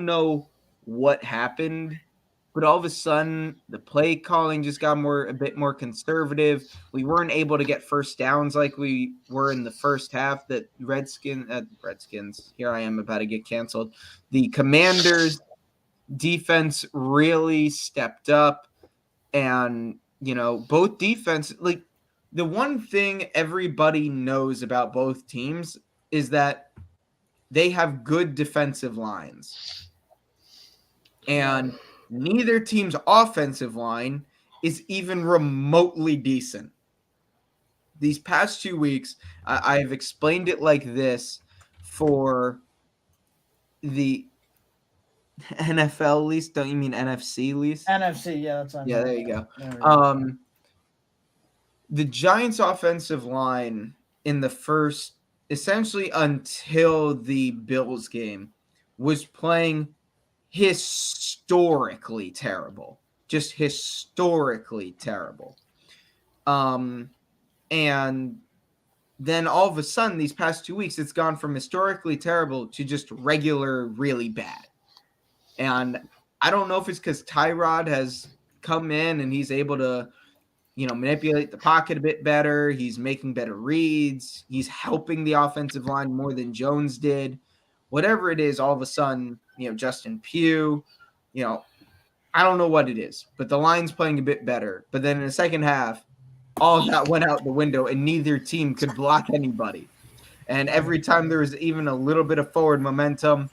know what happened, but all of a sudden the play calling just got a bit more conservative. We weren't able to get first downs like we were in the first half. That Redskins, here I am about to get canceled. The Commanders defense really stepped up, and both defense, like, the one thing everybody knows about both teams is that they have good defensive lines. And neither team's offensive line is even remotely decent. these past 2 weeks, I've explained it like this for the NFL least. Don't you mean NFC least?
NFC, yeah, that's what I
Yeah,
meant.
there you go.
There we go.
The Giants' offensive line in the first, essentially until the Bills game, was playing historically terrible. Just historically terrible. And then all of a sudden, these past 2 weeks, it's gone from historically terrible to just regular, really bad. And I don't know if it's because Tyrod has come in and he's able to, manipulate the pocket a bit better. He's making better reads. He's helping the offensive line more than Jones did. Whatever it is, all of a sudden, Justin Pugh, I don't know what it is, but the line's playing a bit better. But then in the second half, all of that went out the window and neither team could block anybody. And every time there was even a little bit of forward momentum,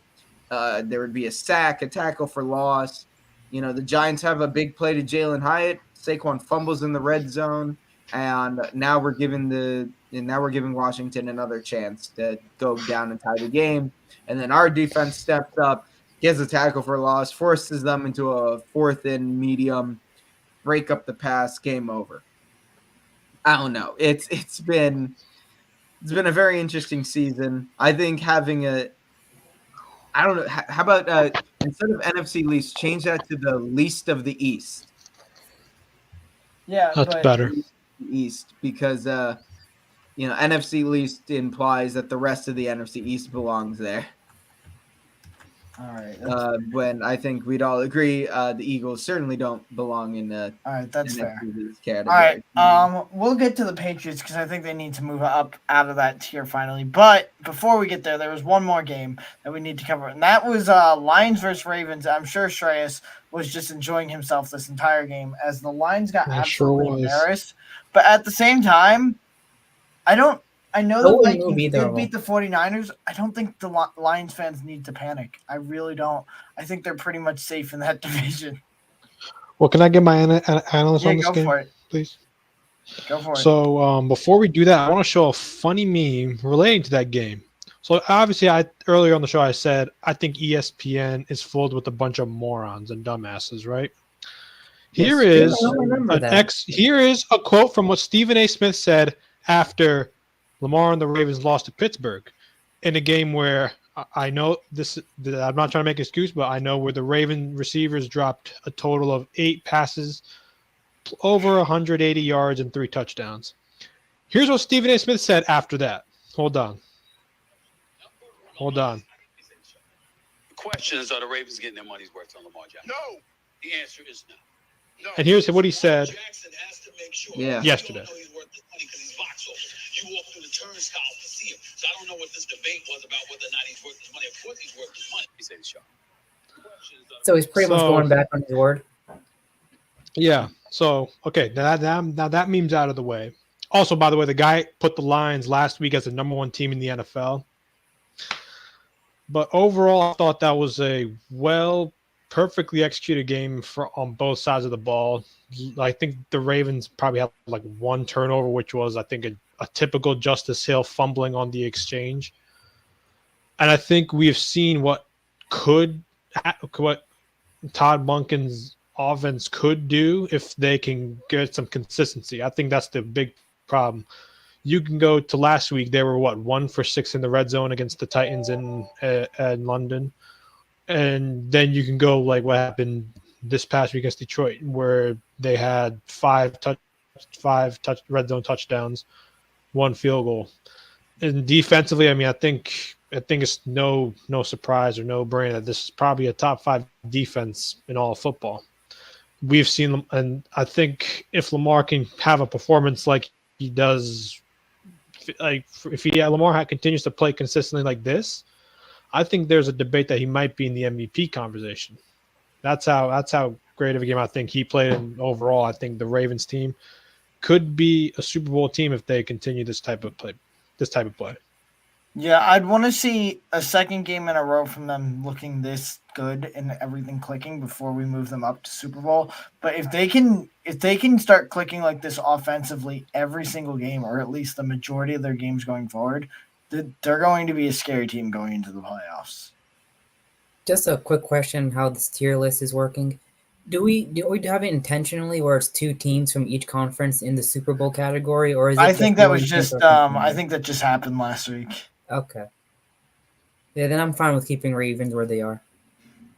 there would be a sack, a tackle for loss. The Giants have a big play to Jalen Hyatt. Saquon fumbles in the red zone, and now we're giving Washington another chance to go down and tie the game. And then our defense steps up, gets a tackle for loss, forces them into a 4th and medium, break up the pass, game over. I don't know. It's been a very interesting season. I think having I don't know. How about instead of NFC least, change that to the least of the East?
Yeah,
That's
but
better.
East, because NFC least implies that the rest of the NFC East belongs there.
all right,
When I think we'd all agree, the Eagles certainly don't belong in the
all right, that's
NFC
fair.
least
All
category.
right, we'll get to the Patriots because I think they need to move up out of that tier finally. But before we get there was one more game that we need to cover, and that was Lions versus Ravens. I'm sure Shreyas was just enjoying himself this entire game as the Lions got
I
absolutely
sure was.
embarrassed. But at the same time, I know
I
the
wouldn't move
Vikings
either
did
of
beat
them.
the 49ers. I don't think the Lions fans need to panic. I really don't. I think they're pretty much safe in that division.
Well, can I get my analyst
Yeah,
on this
go
game,
for it.
please?
Go for it.
So before we do that, I want to show a funny meme relating to that game. So obviously, earlier on the show I said I think ESPN is filled with a bunch of morons and dumbasses, right? Here
Yes,
is
I don't remember that.
Here is a quote from what Stephen A. Smith said after Lamar and the Ravens lost to Pittsburgh in a game where I know this. I'm not trying to make an excuse, but I know where the Raven receivers dropped a total of 8 passes, over 180 yards, and 3 touchdowns. Here's what Stephen A. Smith said after that. Hold on. The
question is, are the Ravens getting their money's worth on Lamar Jackson? No. The answer is no. No.
And here's what he said
Jackson has to make sure
yesterday.
You don't know he's worth the money because he's box office. You walk through the turnstile to see him. So I don't know what this debate was about whether or not he's worth his money. Of course he's worth his money. He said he's sharp.
So he's pretty much going back on his word.
Yeah. So, okay. Now that meme's out of the way. Also, by the way, the guy put the Lions last week as the number 1 team in the NFL. But overall, I thought that was a perfectly executed game on both sides of the ball. I think the Ravens probably had like 1 turnover, which was, I think, a typical Justice Hill fumbling on the exchange. And I think we have seen what Todd Monken's offense could do if they can get some consistency. I think that's the big problem. You can go to last week. They were 1 for 6 in the red zone against the Titans in London. And then you can go like what happened this past week against Detroit, where they had 5 red zone touchdowns, 1 field goal. And defensively, I mean, I think it's no surprise or no brainer that this is probably a top 5 defense in all of football. We've seen them, and I think if Lamar can have a performance like he does, like if Lamar continues to play consistently like this, I think there's a debate that he might be in the MVP conversation. That's how great of a game I think he played. And overall, I think the Ravens team could be a Super Bowl team if they continue this type of play.
Yeah, I'd want to see a second game in a row from them looking this good and everything clicking before we move them up to Super Bowl. But if they can start clicking like this offensively every single game, or at least the majority of their games going forward, they're going to be a scary team going into the playoffs.
Just a quick question: how this tier list is working? Do we have it intentionally where it's two teams from each conference in the Super Bowl category, or is it
I
just
think that was
one team
just
for conference?
I think that just happened last week.
Okay. Yeah, then I'm fine with keeping Ravens where they are.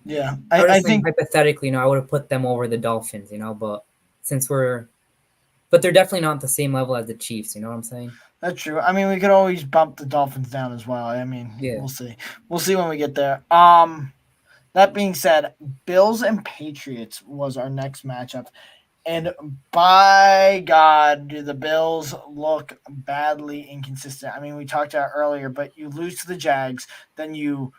Yeah,
I was
I
just saying
think
hypothetically, I would have put them over the Dolphins, but since but they're definitely not the same level as the Chiefs. You know what I'm saying?
that's true. I mean, we could always bump the Dolphins down as well. I mean,
Yeah.
we'll see. We'll see when we get there. That being said, Bills and Patriots was our next matchup. And by God, do the Bills look badly inconsistent. I mean, we talked about earlier, but you lose to the Jags, then you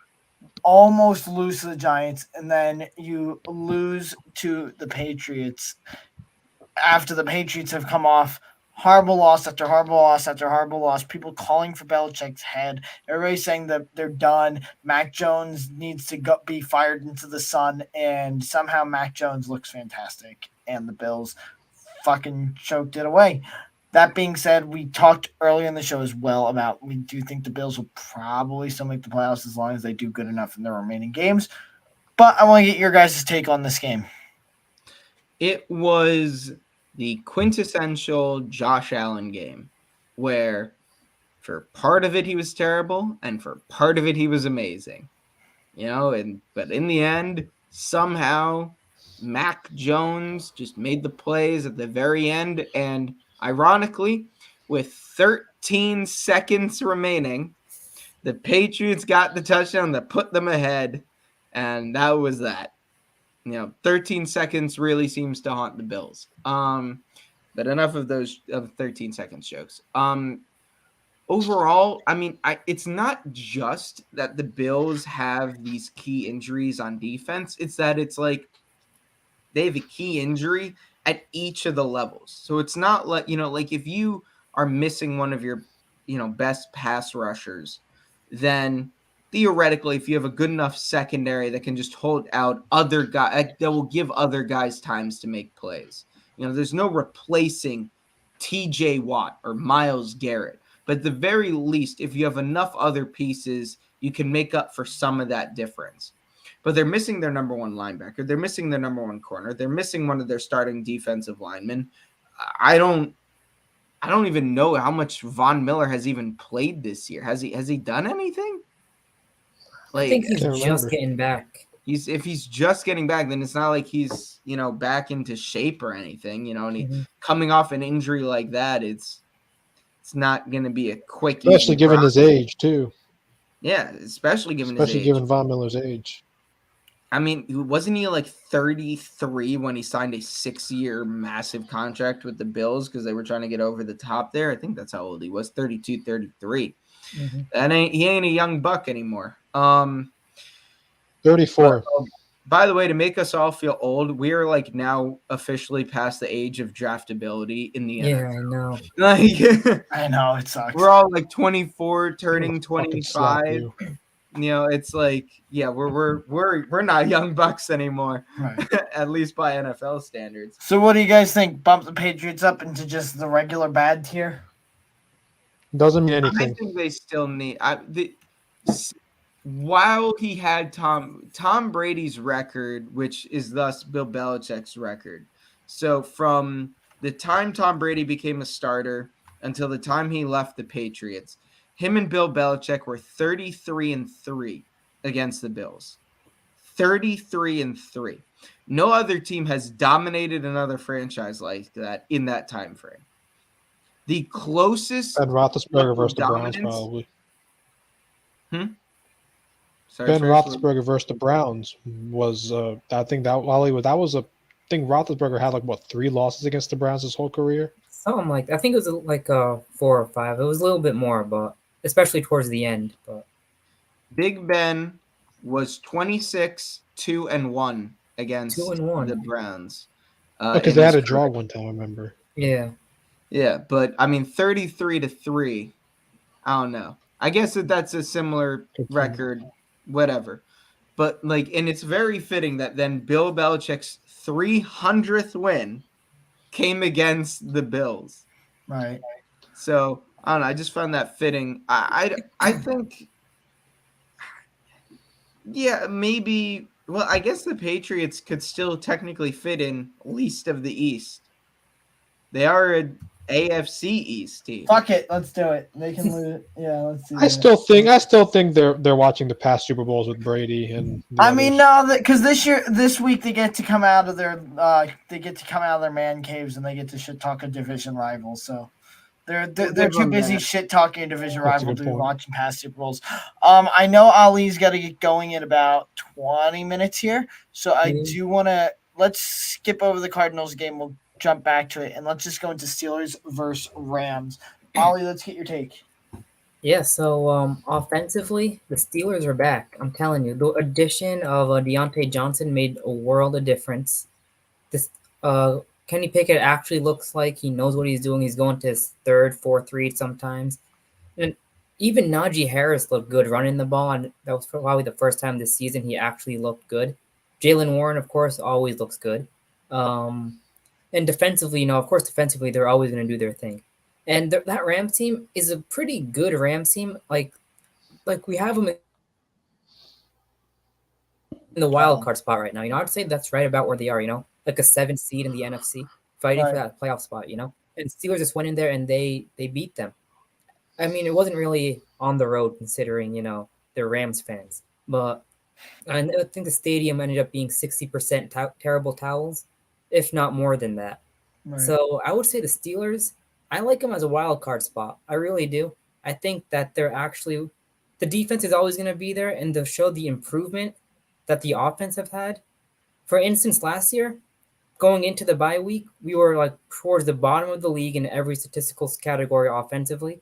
almost lose to the Giants, and then you lose to the Patriots after the Patriots have come off horrible loss after horrible loss after horrible loss. People calling for Belichick's head. Everybody's saying that they're done. Mac Jones needs to be fired into the sun, and somehow Mac Jones looks fantastic, and the Bills fucking choked it away. That being said, we talked earlier in the show as well about we do think the Bills will probably still make the playoffs as long as they do good enough in their remaining games. But I want to get your guys' take on this game.
It was the quintessential Josh Allen game where for part of it he was terrible and for part of it he was amazing. But in the end, somehow Mac Jones just made the plays at the very end, and ironically, with 13 seconds remaining, the Patriots got the touchdown that put them ahead, and that was that. 13 seconds really seems to haunt the Bills. But enough of those 13 seconds jokes. Overall, I mean, it's not just that the Bills have these key injuries on defense. It's that it's like they have a key injury at each of the levels. So it's not like, like if you are missing one of your, best pass rushers, then theoretically, if you have a good enough secondary that can just hold out other guys, that will give other guys times to make plays. There's no replacing TJ Watt or Myles Garrett. But at the very least, if you have enough other pieces, you can make up for some of that difference. But they're missing their number one linebacker. They're missing their number one corner. They're missing one of their starting defensive linemen. I don't even know how much Von Miller has even played this year. Has he done anything?
I think he's
Can't
just
remember.
getting back.
If he's just getting back, then it's not like he's, back into shape or anything, and he coming off an injury like that, it's not going to be a quick,
Especially
easy
given his
process.
age too.
Yeah, especially given his age.
Given Von Miller's age.
I mean, wasn't he like 33 when he signed a 6-year massive contract with the Bills because they were trying to get over the top there? I think that's how old he was, 32, 33.
Mm-hmm.
He ain't a young buck anymore.
34.
By the way, to make us all feel old, we are like now officially past the age of draftability in the
Yeah,
NFL.
I know.
Like,
I know it sucks.
we're all like 24, turning
Fucking slap
25.
you.
It's like, yeah, we're not young bucks anymore,
Right.
at least by NFL standards.
So what do you guys think? Bump the Patriots up into just the regular bad tier?
Doesn't mean
I
anything.
think they still need. While he had Tom Brady's record, which is thus Bill Belichick's record. So from the time Tom Brady became a starter until the time he left the Patriots, him and Bill Belichick were 33-3 against the Bills. 33-3. No other team has dominated another franchise like that in that time frame. The closest
Ben Roethlisberger versus the
dominance,
Browns, probably.
Sorry,
Ben
Shreyas,
Roethlisberger versus the Browns was, I think that was a thing. Roethlisberger had like what 3 losses against the Browns his whole career.
Something like I think it was like 4 or 5. It was a little bit more, but especially towards the end. But
Big Ben was 26-2-1 against
2-1.
the Browns.
Because they had a draw one time, I remember.
Yeah.
Yeah, but I mean 33-3. I don't know. I guess that's a similar record, whatever. But like, and it's very fitting that then Bill Belichick's 300th win came against the Bills.
Right.
So I don't know. I just found that fitting. I think, yeah, maybe. Well, I guess the Patriots could still technically fit in least of the East. They are an AFC East team.
Fuck it. Let's do it. They can lose. Yeah, let's do
I
that.
still think they're watching the past Super Bowls with Brady and the
I
others.
mean, no, because this week they get to come out of their man caves and they get to shit talk a division rival. So they're too busy shit talking a division
That's a
rival
good
to be
point.
watching past Super Bowls. I know Ali's got to get going in about 20 minutes here, so I do want to let's skip over the Cardinals game. We'll jump back to it and let's just go into Steelers versus Rams. Ali, let's get your take.
Yeah, so offensively, the Steelers are back. I'm telling you, the addition of Deontay Johnson made a world of difference. This Kenny Pickett actually looks like he knows what he's doing. He's going to his third, fourth read sometimes, and even Najee Harris looked good running the ball, and that was probably the first time this season he actually looked good. Jalen Warren, of course, always looks good. And defensively, of course, defensively they're always going to do their thing. And that Rams team is a pretty good Rams team. Like we have them in the wild card spot right now. I'd say that's right about where they are. Like a 7th seed in the NFC, fighting for that playoff spot. And Steelers just went in there and they beat them. I mean, it wasn't really on the road considering they're Rams fans, but I think the stadium ended up being 60% terrible towels, if not more than that.
Right.
So I would say the Steelers, I like them as a wild card spot. I really do. I think that the defense is always going to be there, and they'll show the improvement that the offense have had. For instance, last year, going into the bye week, we were like towards the bottom of the league in every statistical category offensively.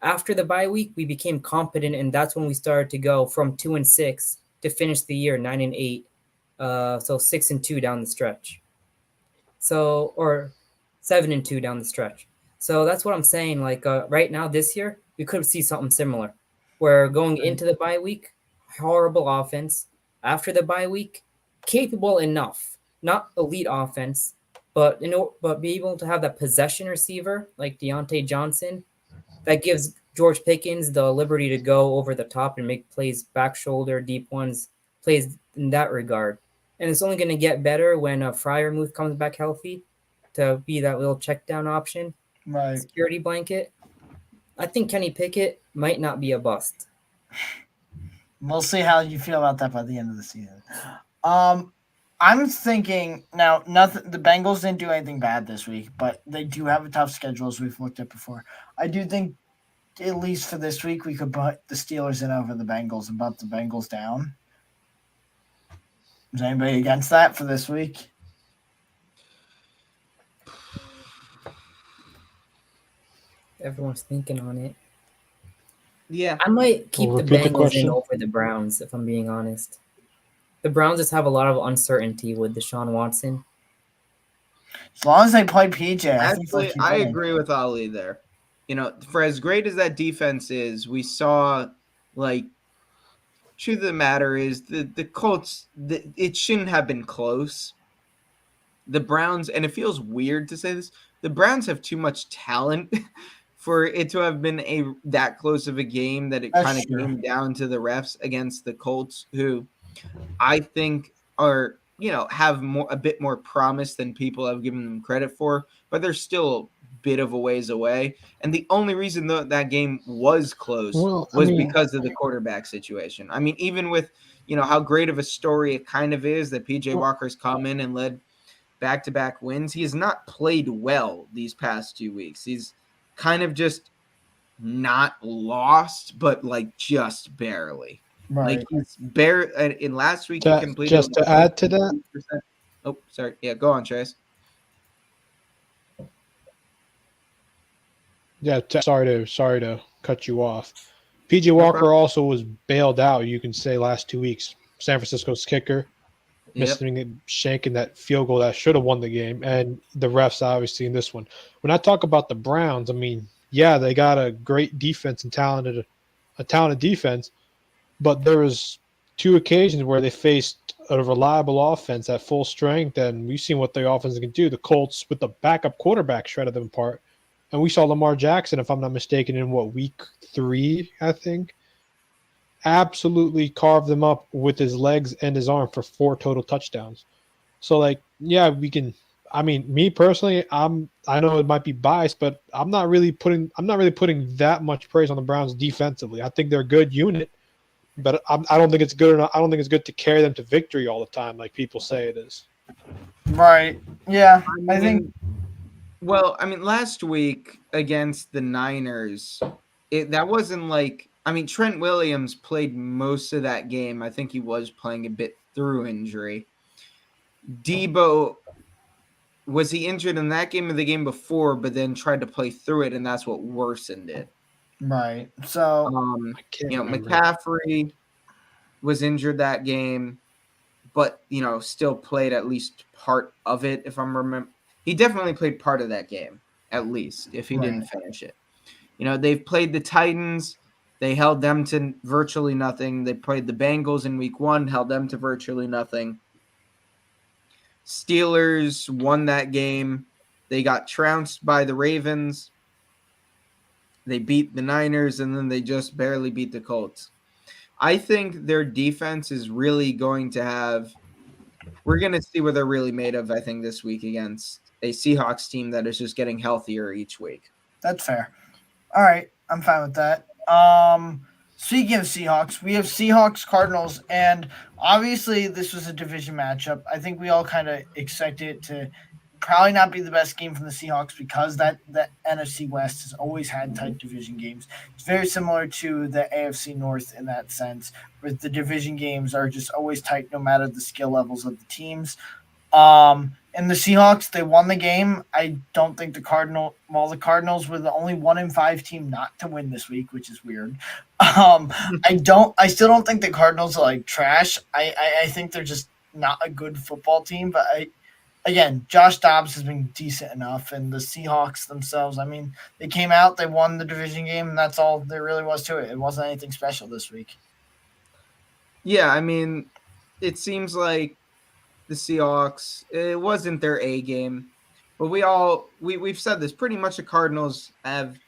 After the bye week, we became competent, and that's when we started to go from 2-6 to finish the year 9-8. So 6-2 down the stretch. So, or 7-2 down the stretch. So that's what I'm saying. Like right now, this year, we could see something similar. Where going into the bye week, horrible offense. After the bye week, capable enough, not elite offense, but be able to have that possession receiver like Deontay Johnson that gives George Pickens the liberty to go over the top and make plays back shoulder, deep ones, plays in that regard. And it's only going to get better when Freiermuth comes back healthy to be that little check down option,
right?
Security blanket. I think Kenny Pickett might not be a bust.
We'll see how you feel about that by the end of the season. I'm thinking now. Nothing. The Bengals didn't do anything bad this week, but they do have a tough schedule as we've looked at before. I do think, at least for this week, we could put the Steelers in over the Bengals and bump the Bengals down. Is anybody against that for this week?
Everyone's thinking on it.
Yeah.
I might keep the
repeat the
Bengals in
question.
over the Browns, if I'm being honest. The Browns just have a lot of uncertainty with Deshaun Watson.
As long as they play PJ,
Actually, I agree with Ali there. For as great as that defense is, we saw, like, truth of the matter is the Colts, it shouldn't have been close. The Browns, and it feels weird to say this, the Browns have too much talent for it to have been that close of a game that it kind of came down to the refs against the Colts, who I think are, have a bit more promise than people have given them credit for, but they're still a bit of a ways away. And the only reason that game was close was because of the quarterback situation. I mean, even with, how great of a story it kind of is that PJ Walker's come in and led back-to-back wins, he has not played well these past 2 weeks. He's kind of just not lost, but like just barely.
Right.
Like he's in last week he completed
just to add to that.
Oh, sorry. Yeah, go on, Shreyas.
Yeah, sorry to cut you off. PJ Walker also was bailed out, you can say, last 2 weeks. San Francisco's kicker shanking that field goal that should have won the game, and the refs obviously in this one. When I talk about the Browns, I mean, yeah, they got a great defense and talented a talented defense, but there was two occasions where they faced a reliable offense at full strength, and we've seen what the offense can do. The Colts with the backup quarterback shredded them apart, and we saw Lamar Jackson, if I'm not mistaken, in what week 3, I think, absolutely carved them up with his legs and his arm for 4 total touchdowns. So like, yeah, we can. I mean, me personally, I know it might be biased, but I'm not really putting that much praise on the Browns defensively. I think they're a good unit, but I don't think it's good enough. I don't think it's good to carry them to victory all the time, like people say it is.
Right. Yeah.
I
I think
mean, well, I mean, last week against the Niners, that wasn't like. I mean, Trent Williams played most of that game. I think he was playing a bit through injury. Debo, was he injured in that game or the game before, but then tried to play through it, and that's what worsened it.
right. So
I can't remember.
McCaffrey was injured that game, but still played at least part of it. If I'm remember, he definitely played part of that game at least. If he didn't finish it, they've played the Titans. They held them to virtually nothing. They played the Bengals in week 1, held them to virtually nothing. Steelers won that game. They got trounced by the Ravens. They beat the Niners, and then they just barely beat the Colts. I think their defense is really going to have – we're going to see what they're really made of, I think, this week against a Seahawks team that is just getting healthier each week.
that's fair. All right, I'm fine with that. Speaking of Seahawks, we have Seahawks Cardinals, and obviously this was a division matchup. I think we all kind of expected it to probably not be the best game from the Seahawks because that NFC West has always had tight division games. It's very similar to the AFC North in that sense, where the division games are just always tight no matter the skill levels of the teams. And the Seahawks, they won the game. I don't think the Cardinals were the only 1-5 team not to win this week, which is weird. I still don't think the Cardinals are like trash. I think they're just not a good football team. But again, Josh Dobbs has been decent enough, and the Seahawks themselves, I mean, they came out, they won the division game, and that's all there really was to it. It wasn't anything special this week.
Yeah, I mean, it seems like the Seahawks, it wasn't their A game, but we've said this, pretty much the Cardinals have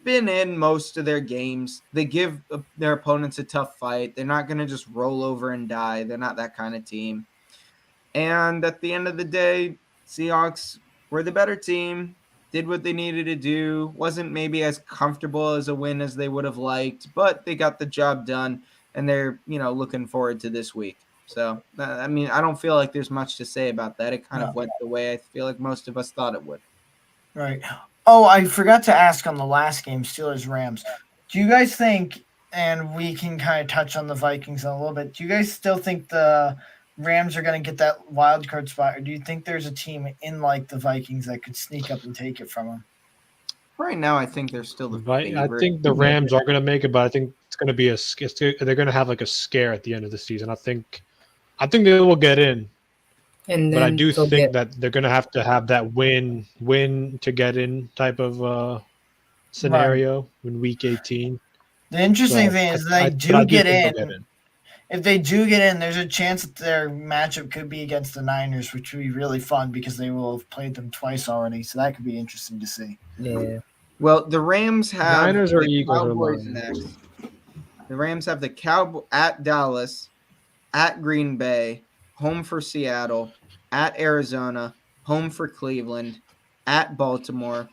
been in most of their games. They give their opponents a tough fight. They're not going to just roll over and die. They're not that kind of team. And at the end of the day, Seahawks were the better team, did what they needed to do, wasn't maybe as comfortable as a win as they would have liked, but they got the job done, and they're, looking forward to this week. So, I mean, I don't feel like there's much to say about that. It kind of went the way I feel like most of us thought it would.
Right. Oh, I forgot to ask on the last game, Steelers-Rams. Do you guys think, and we can kind of touch on the Vikings in a little bit, do you guys still think the Rams are going to get that wild card spot, or do you think there's a team in like the Vikings that could sneak up and take it from them?
Right now, I think they're still the favorite.
I think the Rams are going to make it, but I think it's going to be they're going to have like a scare at the end of the season. I think they will get in,
And
but I
then
do
they'll
think
get
that they're going to have that win to get in type of scenario in week 18.
The interesting
So,
thing is
I
they
but I
do get
think
in.
they'll get in.
If they do get in, there's a chance that their matchup could be against the Niners, which would be really fun because they will have played them twice already. So that could be interesting to see.
yeah.
Well, the Rams have
Niners or
the
Eagles or
Cowboys
Lions?
next. The Rams have the Cowboys at Dallas, at Green Bay, home for Seattle, at Arizona, home for Cleveland, at Baltimore,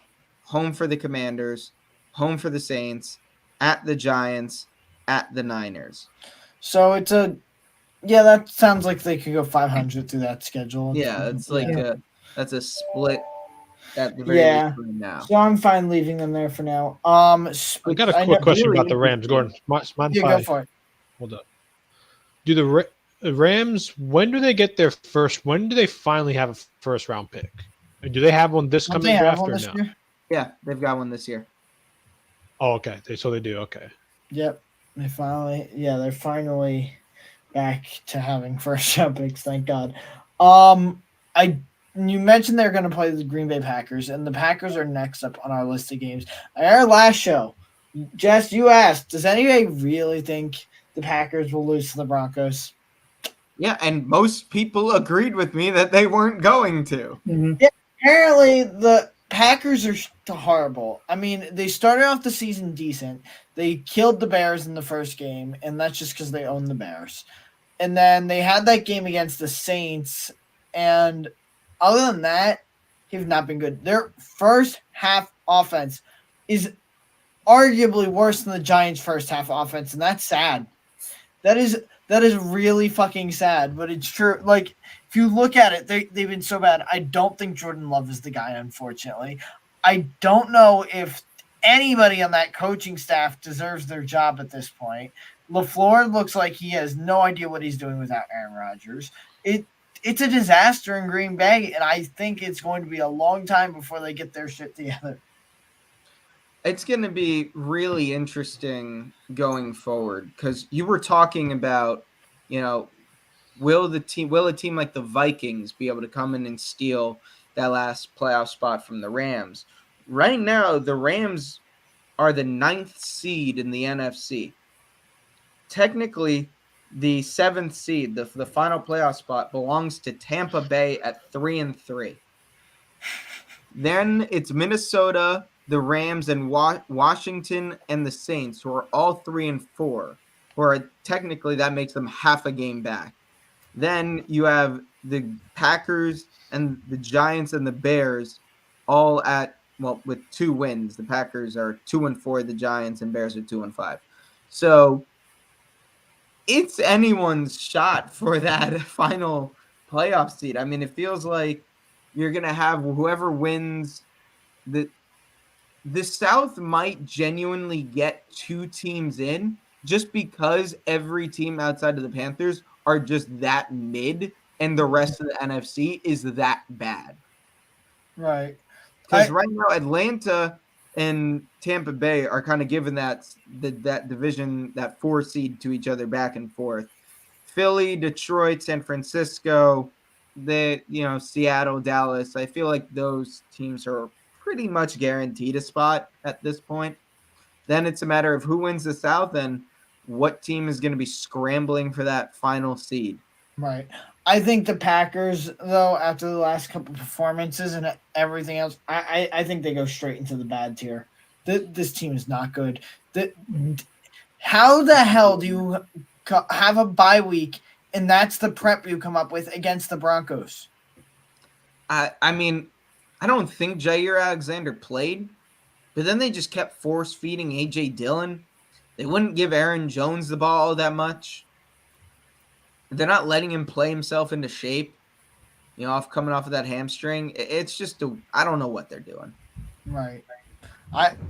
home for the Commanders, home for the Saints, at the Giants, at the Niners.
So that sounds like they could go 500 through that schedule.
Yeah, it's like that's a split at the very least right now.
So I'm fine leaving them there for now.
I got a quick question
really
about the Rams, Gordon. Mind if I
go for it.
hold up? Do the Rams, when do they get their first? When do they finally have a first round pick? Do they have one this
Don't
coming
they have
draft
one
or
this
no?
year?
Yeah, they've got one this year.
Oh, okay. So they do. Okay.
Yep. They're finally back to having first round picks. Thank God. You mentioned they're going to play the Green Bay Packers, and the Packers are next up on our list of games. At our last show, Jess, you asked, does anybody really think the Packers will lose to the Broncos?
Yeah, and most people agreed with me that they weren't going to.
Mhm.
Yeah, apparently the Packers are horrible. I mean, they started off the season decent. They killed the Bears in the first game, and that's just because they own the Bears. And then they had that game against the Saints, and other than that, they've not been good. Their first half offense is arguably worse than the Giants' first half offense, and that's sad. That is really fucking sad, but it's true. Like if you look at it, they've been so bad. I don't think Jordan Love is the guy, unfortunately. I don't know if anybody on that coaching staff deserves their job at this point. LaFleur looks like he has no idea what he's doing without Aaron Rodgers. It's a disaster in Green Bay, and I think it's going to be a long time before they get their shit together.
It's going to be really interesting going forward because you were talking about, you know, will a team like the Vikings be able to come in and steal that last playoff spot from the Rams? Right now, the Rams are the 9th seed in the NFC. Technically, the 7th seed, the final playoff spot, belongs to Tampa Bay at 3-3. Then it's Minnesota, the Rams, and Washington and the Saints, who are all 3-4. Who are technically that makes them half a game back. Then you have the Packers and the Giants and the Bears, all with 2 wins. The Packers are 2-4. The Giants and Bears are 2-5. So it's anyone's shot for that final playoff seed. I mean, it feels like you're gonna have whoever wins the South might genuinely get 2 teams in just because every team outside of the Panthers are just that mid and the rest of the NFC is that bad.
Right.
Because right now Atlanta and Tampa Bay are kind of giving that division, that 4 seed to each other back and forth. Philly, Detroit, San Francisco, Seattle, Dallas. I feel like those teams are pretty much guaranteed a spot at this point. Then it's a matter of who wins the South and what team is going to be scrambling for that final seed.
Right. I think the Packers, though, after the last couple performances and everything else, I think they go straight into the bad tier. This team is not good. How the hell do you have a bye week and that's the prep you come up with against the Broncos?
I mean, I don't think Jair Alexander played, but then they just kept force feeding A.J. Dillon. They wouldn't give Aaron Jones the ball all that much. They're not letting him play himself into shape, coming off of that hamstring. It's just I don't know what they're doing.
Right.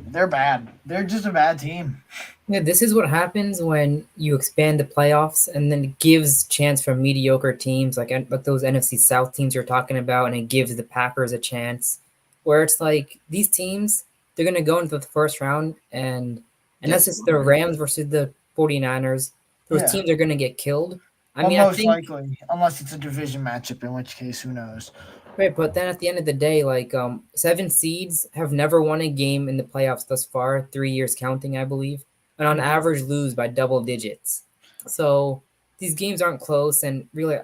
They're bad. They're just a bad team.
Yeah, this is what happens when you expand the playoffs and then it gives chance for mediocre teams like those NFC South teams you're talking about, and it gives the Packers a chance where it's like these teams, they're going to go into the first round and unless it's the Rams versus the 49ers, those teams are going to get killed. I mean,
most likely, unless it's a division matchup, in which case, who knows?
Right, but then at the end of the day, 7 seeds have never won a game in the playoffs thus far, 3 years counting, I believe, and on average lose by double digits. So these games aren't close, and really,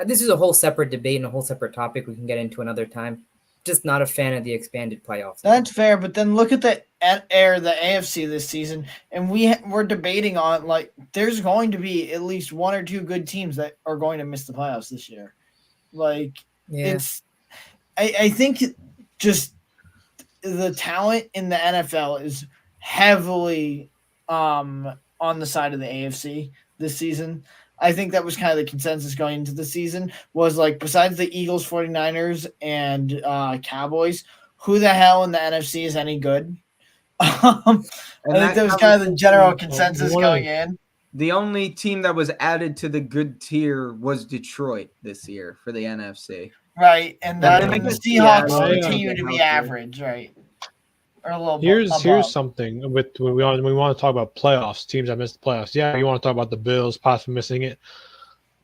this is a whole separate debate and a whole separate topic we can get into another time. Just not a fan of the expanded playoffs.
That's fair, but then look at the AFC this season, and we're debating on there's going to be at least 1 or 2 good teams that are going to miss the playoffs this year. I think just the talent in the NFL is heavily on the side of the AFC this season. I think that was kind of the consensus going into the season was besides the Eagles, 49ers, and Cowboys, who the hell in the NFC is any good? I think that was kind of the general consensus going in.
The only team that was added to the good tier was Detroit this year for the NFC.
Right, and the Seahawks continue to be average, right? Or a little
Here's something with when we want to talk about playoffs, teams that missed the playoffs. Yeah, you want to talk about the Bills possibly missing it.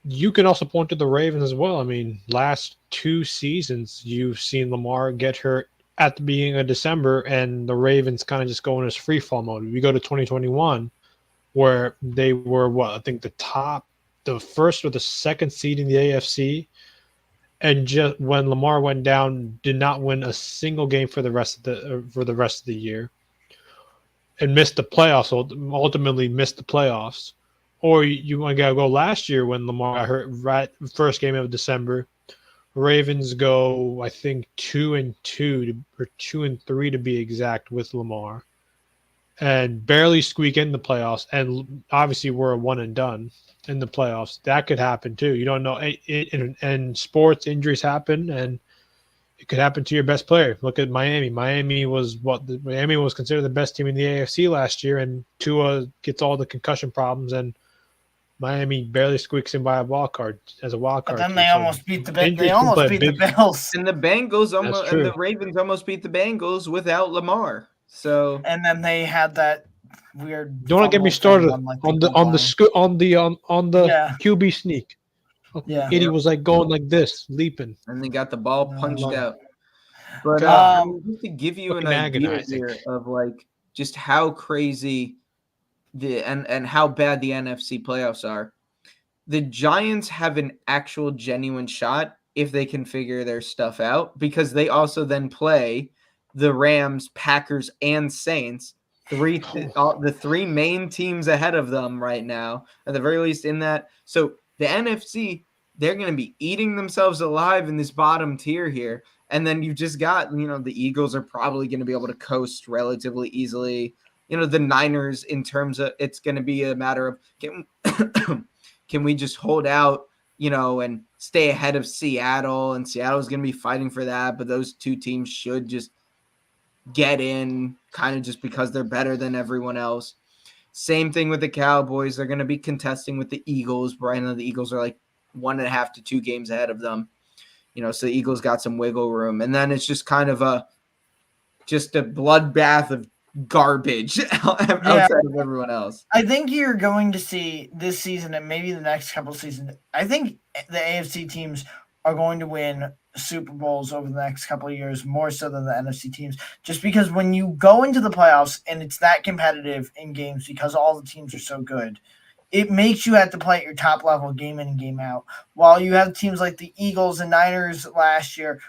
You can also point to the Ravens as well. I mean, last 2 seasons you've seen Lamar get hurt at the beginning of December, and the Ravens kind of just go in this free fall mode. We go to 2021, where they were I think the first or the second seed in the AFC, and just when Lamar went down, did not win a single game for the rest of the year, and missed the playoffs. Ultimately, missed the playoffs. Or you want to go last year when Lamar got hurt right first game of December. Ravens go, I think, 2-2 or 2-3 to be exact with Lamar, and barely squeak in the playoffs. And obviously, we're a one and done in the playoffs. That could happen too. You don't know. And sports injuries happen, and it could happen to your best player. Look at Miami. Miami was considered the best team in the AFC last year, and Tua gets all the concussion problems, and Miami barely squeaks in by a wild card as a wild
But
card.
then they almost beat the
Injuries
they
can
almost
play a
beat the
big.
Bills,
And the Bengals almost, and
true.
the Ravens almost beat the Bengals without Lamar. So
and then they had that weird.
Don't get me
fumble
started
thing on, like,
on
goal line.
on the
Yeah.
QB sneak.
Yeah.
Idiot was like going like this, leaping.
and they got the ball punched
love it.
out. But
God.
I mean, just to give you an
Fucking
idea
agonizing.
here of like just how crazy and how bad the NFC playoffs are. The Giants have an actual genuine shot if they can figure their stuff out, because they also then play the Rams, Packers, and Saints. The three main teams ahead of them right now, at the very least in that. So the NFC, they're going to be eating themselves alive in this bottom tier here. And then you've just got, the Eagles are probably going to be able to coast relatively easily. The Niners, in terms of, it's going to be a matter of can we just hold out, and stay ahead of Seattle? And Seattle's going to be fighting for that, but those two teams should just get in kind of just because they're better than everyone else. Same thing with the Cowboys. They're going to be contesting with the Eagles, but I know the Eagles are like 1.5 to 2 games ahead of them. So the Eagles got some wiggle room. And then it's just kind of a bloodbath of garbage outside of everyone else.
I think you're going to see this season and maybe the next couple of seasons. I think the AFC teams are going to win Super Bowls over the next couple of years more so than the NFC teams, just because when you go into the playoffs and it's that competitive in games because all the teams are so good, it makes you have to play at your top level game in and game out. While you have teams like the Eagles and Niners last year,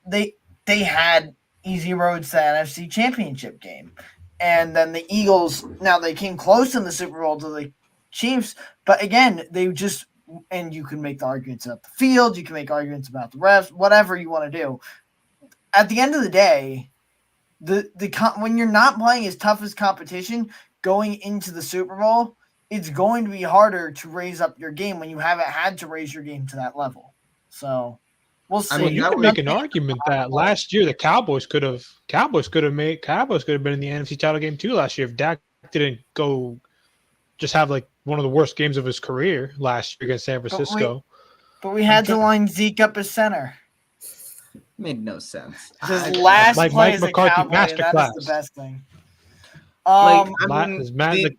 they had easy roads to the NFC Championship game. And then the Eagles, now they came close in the Super Bowl to the Chiefs, but again, they just, and you can make the arguments about the field, you can make arguments about the refs, whatever you want to do. At the end of the day, when you're not playing as tough as competition going into the Super Bowl, it's going to be harder to raise up your game when you haven't had to raise your game to that level. So we'll see.
I mean,
You could make an argument that last year the Cowboys could have been in the NFC title game too last year if Dak didn't go just have like one of the worst games of his career last year against San Francisco.
But we had to line Zeke up as center.
Made no sense.
His last
Mike
play as a
McCarthy
Cowboy, and that
masterclass.
is the best thing.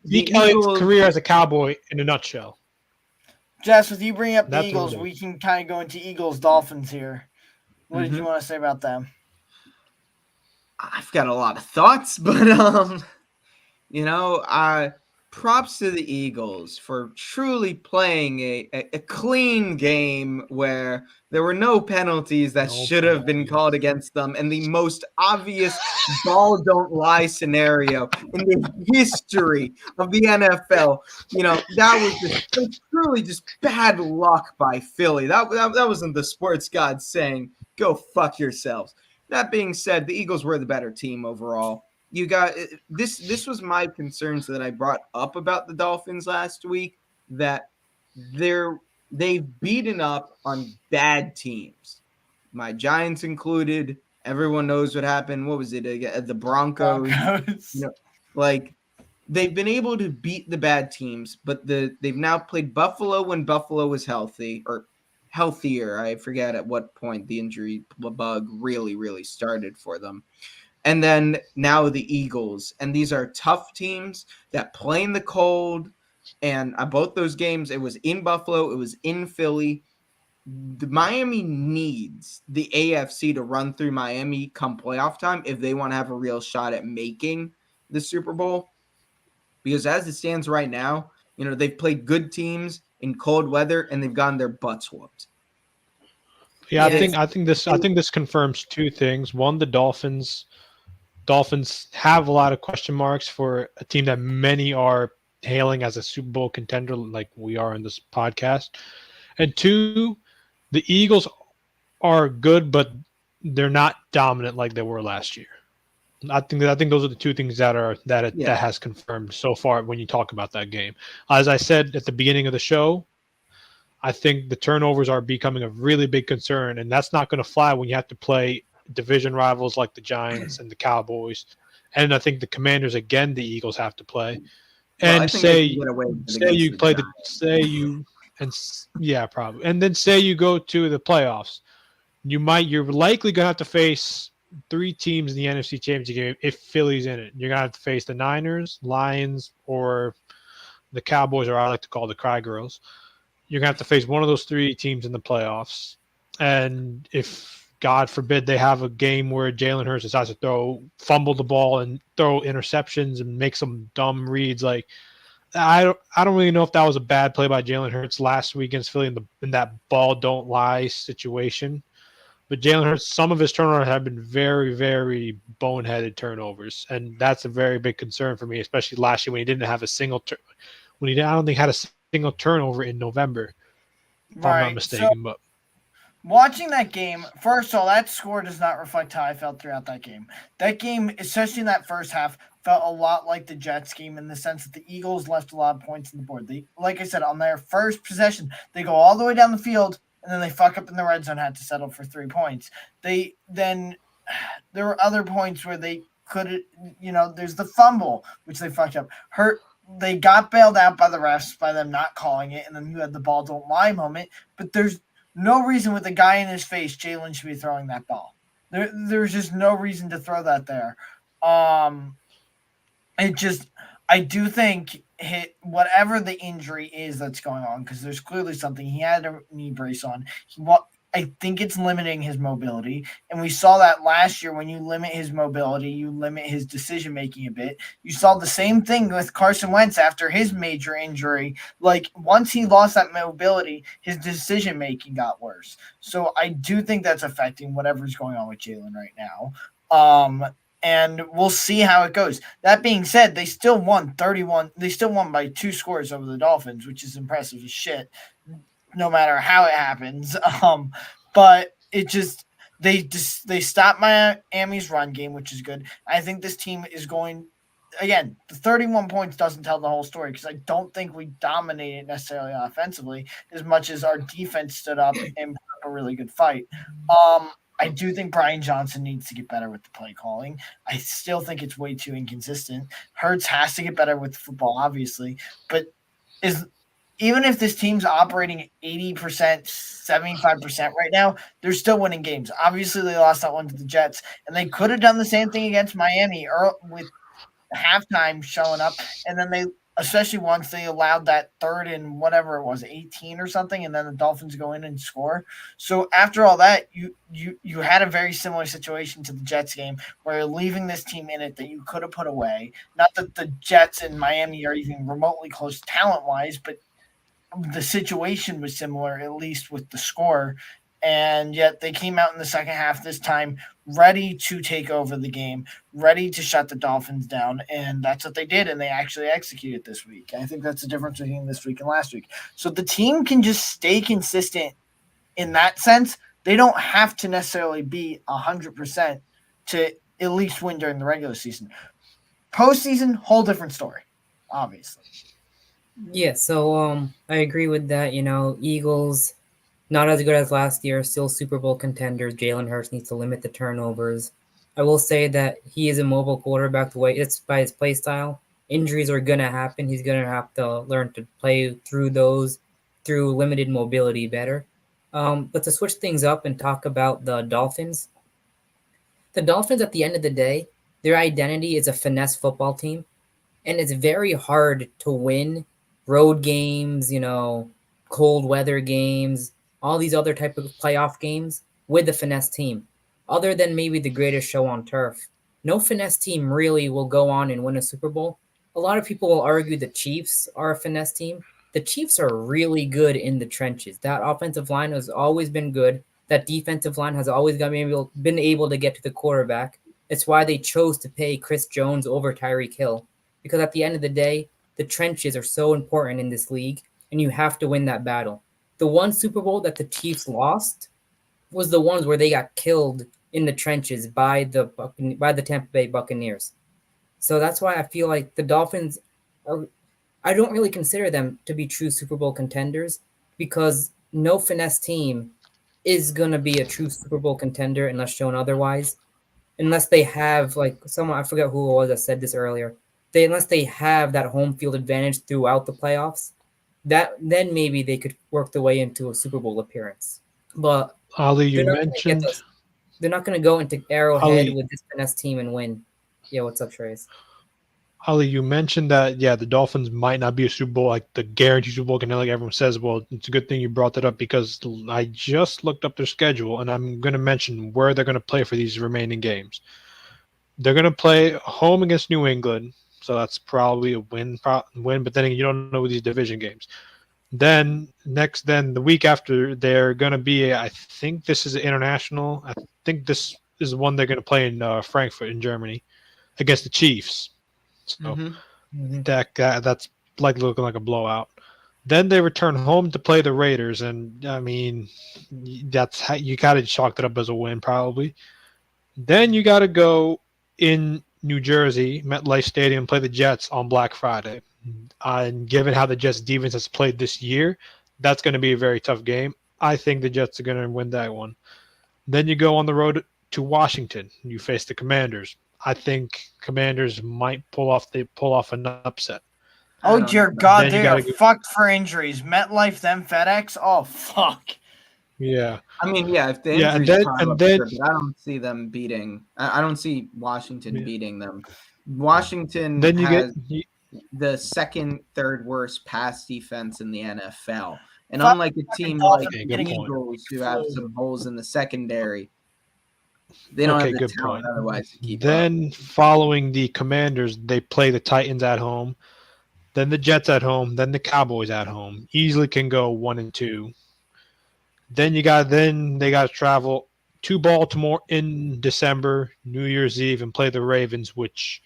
Zeke Elliott's career as a Cowboy in a nutshell.
Jess, with you bringing up the
That's
Eagles, we can kind of go into Eagles-Dolphins here. What did you want to say about them?
I've got a lot of thoughts, but props to the Eagles for truly playing a clean game where there were no penalties that should have been called against them, and the most obvious ball don't lie scenario in the history of the NFL. That was truly just bad luck by Philly. That wasn't the sports gods saying, go fuck yourselves. That being said, the Eagles were the better team overall. You got this. This was my concerns that I brought up about the Dolphins last week, that they've beaten up on bad teams, my Giants included. Everyone knows what happened. What was it? The Broncos. They've been able to beat the bad teams, but they've now played Buffalo when Buffalo was healthy or healthier. I forget at what point the injury bug really, really started for them. And then now the Eagles. And these are tough teams that play in the cold. And both those games, it was in Buffalo, it was in Philly. Miami needs the AFC to run through Miami come playoff time if they want to have a real shot at making the Super Bowl. Because as it stands right now, they've played good teams in cold weather and they've gotten their butts whooped.
Yeah, I
Yes.
think this confirms two things. One, the Dolphins have a lot of question marks for a team that many are hailing as a Super Bowl contender, like we are in this podcast. And two, the Eagles are good, but they're not dominant like they were last year. I think those are the two things
Yeah.
that has confirmed so far when you talk about that game. As I said at the beginning of the show, I think the turnovers are becoming a really big concern, and that's not going to fly when you have to play division rivals like the Giants and the Cowboys, and I think the Commanders again. The Eagles have to play,
Well, I
and
think they can get away with it
say
against
you
the
play the
Giants.
say you yeah, probably, and then say you go to the playoffs. You're likely gonna have to face three teams in the NFC Championship game if Philly's in it. You're gonna have to face the Niners, Lions, or the Cowboys, or I like to call the Cry Girls. You're gonna have to face one of those three teams in the playoffs. And if God forbid they have a game where Jalen Hurts decides to fumble the ball and throw interceptions and make some dumb reads, like I don't really know if that was a bad play by Jalen Hurts last week against Philly in that ball don't lie situation. But Jalen Hurts, some of his turnovers have been very, very boneheaded turnovers, and that's a very big concern for me, especially last year when he didn't have a single I don't think had a single turnover in November, if I'm not
Right. So
mistaken. But
watching that game, first of all, that score does not reflect how I felt throughout that game. That game, especially in that first half, felt a lot like the Jets game in the sense that the Eagles left a lot of points on the board. They, like I said, on their first possession, they go all the way down the field and then they fuck up in the red zone, had to settle for 3 points. They then there were other points where they could, there's the fumble which they fucked up. They got bailed out by the refs by them not calling it, and then you had the ball don't lie moment. But there's no reason with the guy in his face, Jalen should be throwing that ball. There's just no reason to throw that there. Um, it just, I do think whatever the injury is that's going on, because there's clearly something. He had a knee brace on. I think it's limiting his mobility, and we saw that last year. When you limit his mobility, you limit his decision making a bit. You saw the same thing with Carson Wentz after his major injury. Like once he lost that mobility, his decision making got worse. So I do think that's affecting whatever's going on with Jalen right now. And we'll see how it goes. That being said, they still won 31. They still won by 2 scores over the Dolphins, which is impressive as shit, no matter how it happens. But it just they stopped Miami's run game, which is good. I think this team is going. Again, the 31 points doesn't tell the whole story because I don't think we dominated necessarily offensively as much as our defense stood up and put up a really good fight. I do think Brian Johnson needs to get better with the play calling. I still think it's way too inconsistent. Hurts has to get better with the football, obviously, but even if this team's operating 80%, 75% right now, they're still winning games. Obviously, they lost that one to the Jets, and they could have done the same thing against Miami with halftime showing up, and then especially once they allowed that third and whatever it was, 18 or something, and then the Dolphins go in and score. So after all that, you had a very similar situation to the Jets game where you're leaving this team in it that you could have put away. Not that the Jets and Miami are even remotely close talent-wise, but the situation was similar, at least with the score. And yet they came out in the second half this time ready to take over the game, ready to shut the Dolphins down. And that's what they did. And they actually executed this week. I think that's the difference between this week and last week. So the team can just stay consistent in that sense. They don't have to necessarily be 100% to at least win during the regular season. Postseason, whole different story, obviously.
Yeah, so I agree with that. Eagles not as good as last year, still Super Bowl contenders. Jalen Hurts needs to limit the turnovers. I will say that he is a mobile quarterback. The way it's by his play style, injuries are gonna happen. He's gonna have to learn to play through those through limited mobility better. But to switch things up and talk about the Dolphins, at the end of the day, their identity is a finesse football team, and it's very hard to win road games, cold weather games, all these other type of playoff games with the finesse team. Other than maybe the greatest show on turf, no finesse team really will go on and win a Super Bowl. A lot of people will argue the Chiefs are a finesse team. The Chiefs are really good in the trenches. That offensive line has always been good. That defensive line has always been able to get to the quarterback. It's why they chose to pay Chris Jones over Tyreek Hill. Because at the end of the day, the trenches are so important in this league, and you have to win that battle. The one Super Bowl that the Chiefs lost was the ones where they got killed in the trenches by the Tampa Bay Buccaneers. So that's why I feel like the Dolphins are. I don't really consider them to be true Super Bowl contenders because no finesse team is gonna be a true Super Bowl contender unless shown otherwise. Unless they have like someone I forget who it was that said this earlier. Unless they have that home field advantage throughout the playoffs, that then maybe they could work their way into a Super Bowl appearance. But
Ali, you
they're not gonna get
mentioned
those. They're not gonna go into Arrowhead
Ali.
with this finesse team and win. Yeah, what's up, Shreyas?
Ali, you mentioned that the Dolphins might not be a Super Bowl, like the guaranteed Super Bowl contender, like everyone says. Well, it's a good thing you brought that up because I just looked up their schedule, and I'm going to mention where they're going to play for these remaining games. They're going to play home against New England, so that's probably a win. But then you don't know these division games. Then the week after, they're going to be. I think this is international. I think this is one they're going to play in Frankfurt in Germany against the Chiefs. So
Mm-hmm.
Mm-hmm.
that's like looking like a blowout. Then they return home to play the Raiders, and I mean, that's how you got to chalk that up as a win, probably. Then you got to go in New Jersey, MetLife Stadium, play the Jets on Black Friday. And given how the Jets defense has played this year, that's going to be a very tough game. I think the Jets are going to win that one. Then you go on the road to Washington. You face the Commanders. I think Commanders might pull off an upset.
I
Oh
don't
dear
know.
God,
Then you
they
got
are
to go.
fucked for injuries. MetLife, then FedEx. Oh fuck.
Yeah,
I mean, yeah, if the
yeah,
injuries pile
and
up,
then
sure, but I don't see them beating. I don't see Washington
yeah.
beating them. Washington
Then you get
has the second, third worst pass defense in the NFL. And
Fuck
unlike a
fucking
team like
Dolphins
okay.
the
Good
getting
point.
Eagles, who have
flu.
some holes in the secondary, they don't have
Okay,
the
good
talent
point.
otherwise to keep up.
Then following the Commanders, they play the Titans at home. Then the Jets at home. Then the Cowboys at home. Easily can go 1-2. Then they got to travel to Baltimore in December, New Year's Eve, and play the Ravens. Which,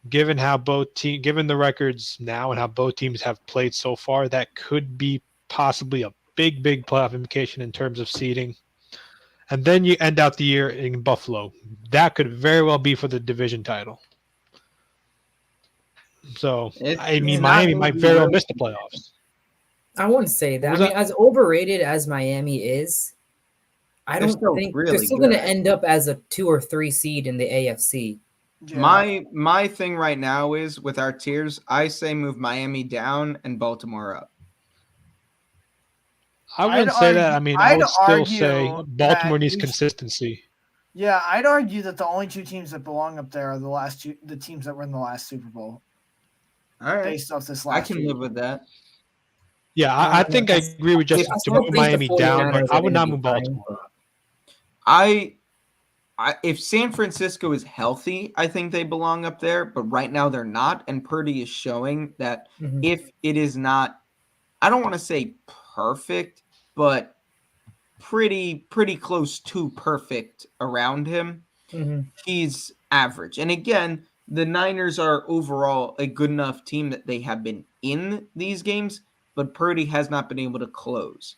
given the records now and how both teams have played so far, that could be possibly a big playoff implication in terms of seeding. And then you end out the year in Buffalo. That could very well be for the division title. So I
It's
mean,
Yeah,
not
Miami
going to
might
be
very well
really.
miss the playoffs.
I wouldn't say
What
that. I
was
mean,
that?
as overrated as Miami is, I
They're
don't
still
think they're
really
still going to
good.
end up as a 2 or 3 seed in the AFC.
Yeah.
My thing right now is with our tiers, I say move Miami down and Baltimore up.
I wouldn't say that. I mean, I
I'd
would still say
argue that
Baltimore needs consistency.
yeah, I'd argue that the only two teams that belong up there are the teams that were in the last Super Bowl
All right,
based off this
I
last
can
week.
live with that.
Yeah, I think I
I,
agree with Justin
I
to
still
move
think the
Miami down, but
49ers
I
are
would
going to
not
be
move
fine.
Baltimore up.
I if San Francisco is healthy, I think they belong up there, but right now they're not. And Purdy is showing that
Mhm.
if it is not, I don't want to say perfect, but pretty close to perfect around him,
Mhm.
he's average. And again, the Niners are overall a good enough team that they have been in these games, but Purdy has not been able to close.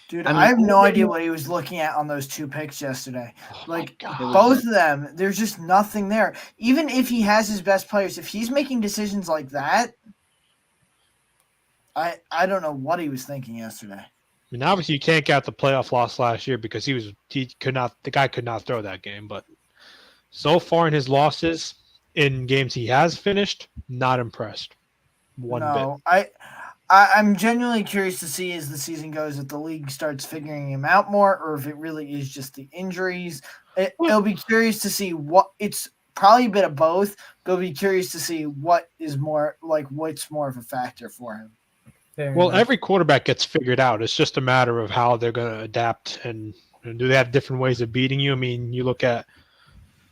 Dude,
I
I
mean,
have no idea
even
what he was looking at on those two picks yesterday.
Oh my
Like
it
god.
was
both of them, there's just nothing there. Even if he has his best players, if he's making decisions like that, I don't know what he was thinking yesterday.
I mean, obviously you can't count the playoff loss last year because the guy could not throw that game. But so far in his losses in games he has finished, not impressed one bit.
No, I'm genuinely curious to see as the season goes if the league starts figuring him out more, or if it really is just the injuries. It'll be curious to see what it's probably a bit of both. But it'll be curious to see what is more like what's more of a factor for him.
Fair
Well,
enough.
every quarterback gets figured out. It's just a matter of how they're going to adapt and do they have different ways of beating you. I mean, you look at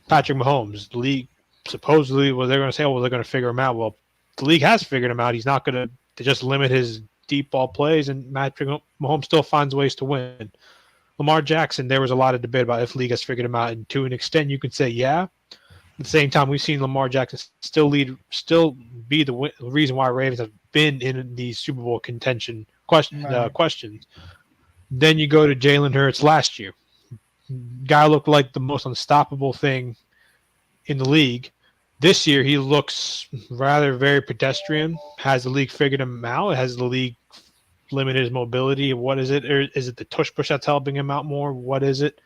Patrick Mahomes. The league supposedly, well, they're going to say, oh, well, they're going to figure him out. Well, the league has figured him out. He's not going to just limit his deep ball plays, and Patrick Mahomes still finds ways to win. Lamar Jackson, there was a lot of debate about if the league has figured him out, and to an extent, you can say, yeah. At the same time, we've seen Lamar Jackson still be the reason why Ravens have been in these Super Bowl contention
Right.
questions. Then you go to Jalen Hurts last year. Guy looked like the most unstoppable thing in the league. This year, he looks rather very pedestrian. Has the league figured him out? Has the league limited his mobility? What is it? Or is it the tush push that's helping him out more? What is it?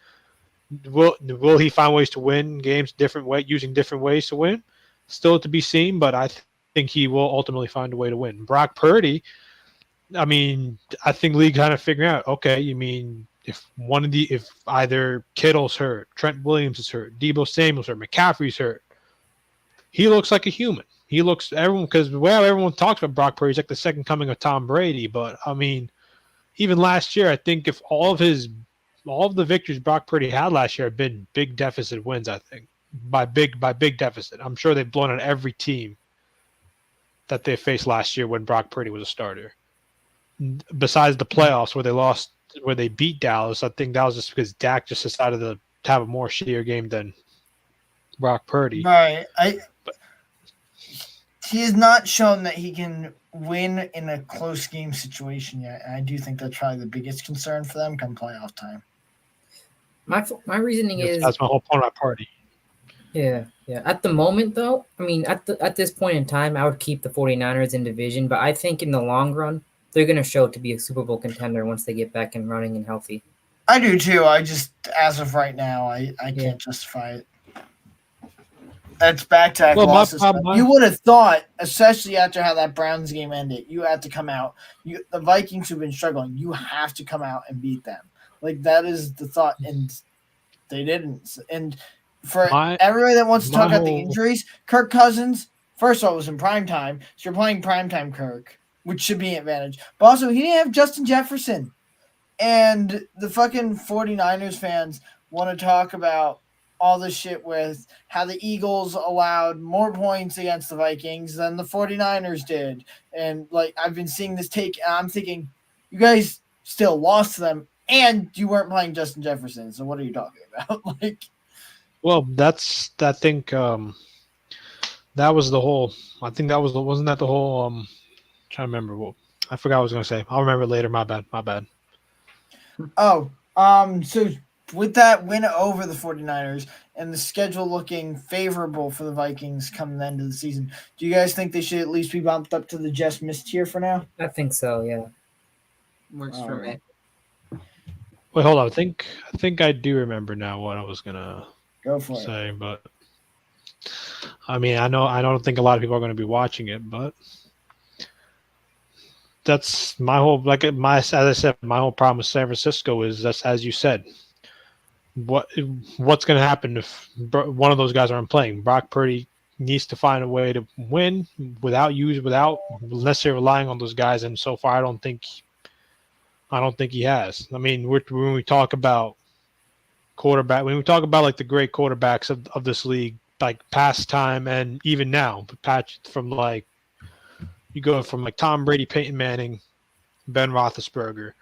Will he find ways to win games different way using different ways to win? Still to be seen, but I think he will ultimately find a way to win. Brock Purdy, I mean, I think league kind of figuring out. Okay, you mean if either Kittle's hurt, Trent Williams is hurt, Debo Samuel's hurt, McCaffrey's hurt, he looks like a human. He looks everyone because everyone talks about Brock Purdy. He's like the second coming of Tom Brady. But I mean, even last year, I think if all of the victories Brock Purdy had last year have been big deficit wins, I think by big deficit. I'm sure they've blown out every team that they faced last year when Brock Purdy was a starter. Besides the playoffs where they beat Dallas, I think that was just because Dak just decided to have a more shittier game than Brock Purdy.
Right. He has not shown that he can win in a close game situation yet. And I do think that's probably the biggest concern for them come playoff time.
My reasoning is
That's my whole point about Purdy.
yeah. At the moment, though, I mean, at this point in time, I would keep the 49ers in division, but I think in the long run, they're going to show to be a Super Bowl contender once they get back and running and healthy.
I do too. I just, as of right now, I can't justify it. That's back-to-back losses. You would have thought, especially after how that Browns game ended, you had to come out. The Vikings who've been struggling, you have to come out and beat them. Like, that is the thought, and they didn't. And for everybody that wants to talk about the injuries, Kirk Cousins, first of all, was in primetime, so you're playing primetime Kirk, which should be an advantage. But also, he didn't have Justin Jefferson. And the fucking 49ers fans want to talk about all this shit with how the Eagles allowed more points against the Vikings than the 49ers did. And, like, I've been seeing this take, and I'm thinking, you guys still lost to them, and you weren't playing Justin Jefferson. So what are you talking about?
Well, I think that was the whole. I think that wasn't that the whole. Trying to remember what I forgot what I was going to say. I'll remember later. My bad.
Oh, so with that win over the 49ers and the schedule looking favorable for the Vikings coming the end of the season, do you guys think they should at least be bumped up to the Jess Miss tier for now?
I think so, yeah.
Works for me.
Wait, hold on. I think I do remember now what I was gonna
say,
but I mean, I don't think a lot of people are going to be watching it, but that's my whole as I said, my whole problem with San Francisco is that's as you said. What's going to happen if one of those guys aren't playing? Brock Purdy needs to find a way to win without necessarily relying on those guys, and so far I don't think he has. I mean, when we talk about quarterback, when we talk about like the great quarterbacks of this league, like past time and even now, from like you go from like Tom Brady, Peyton Manning, Ben Roethlisberger.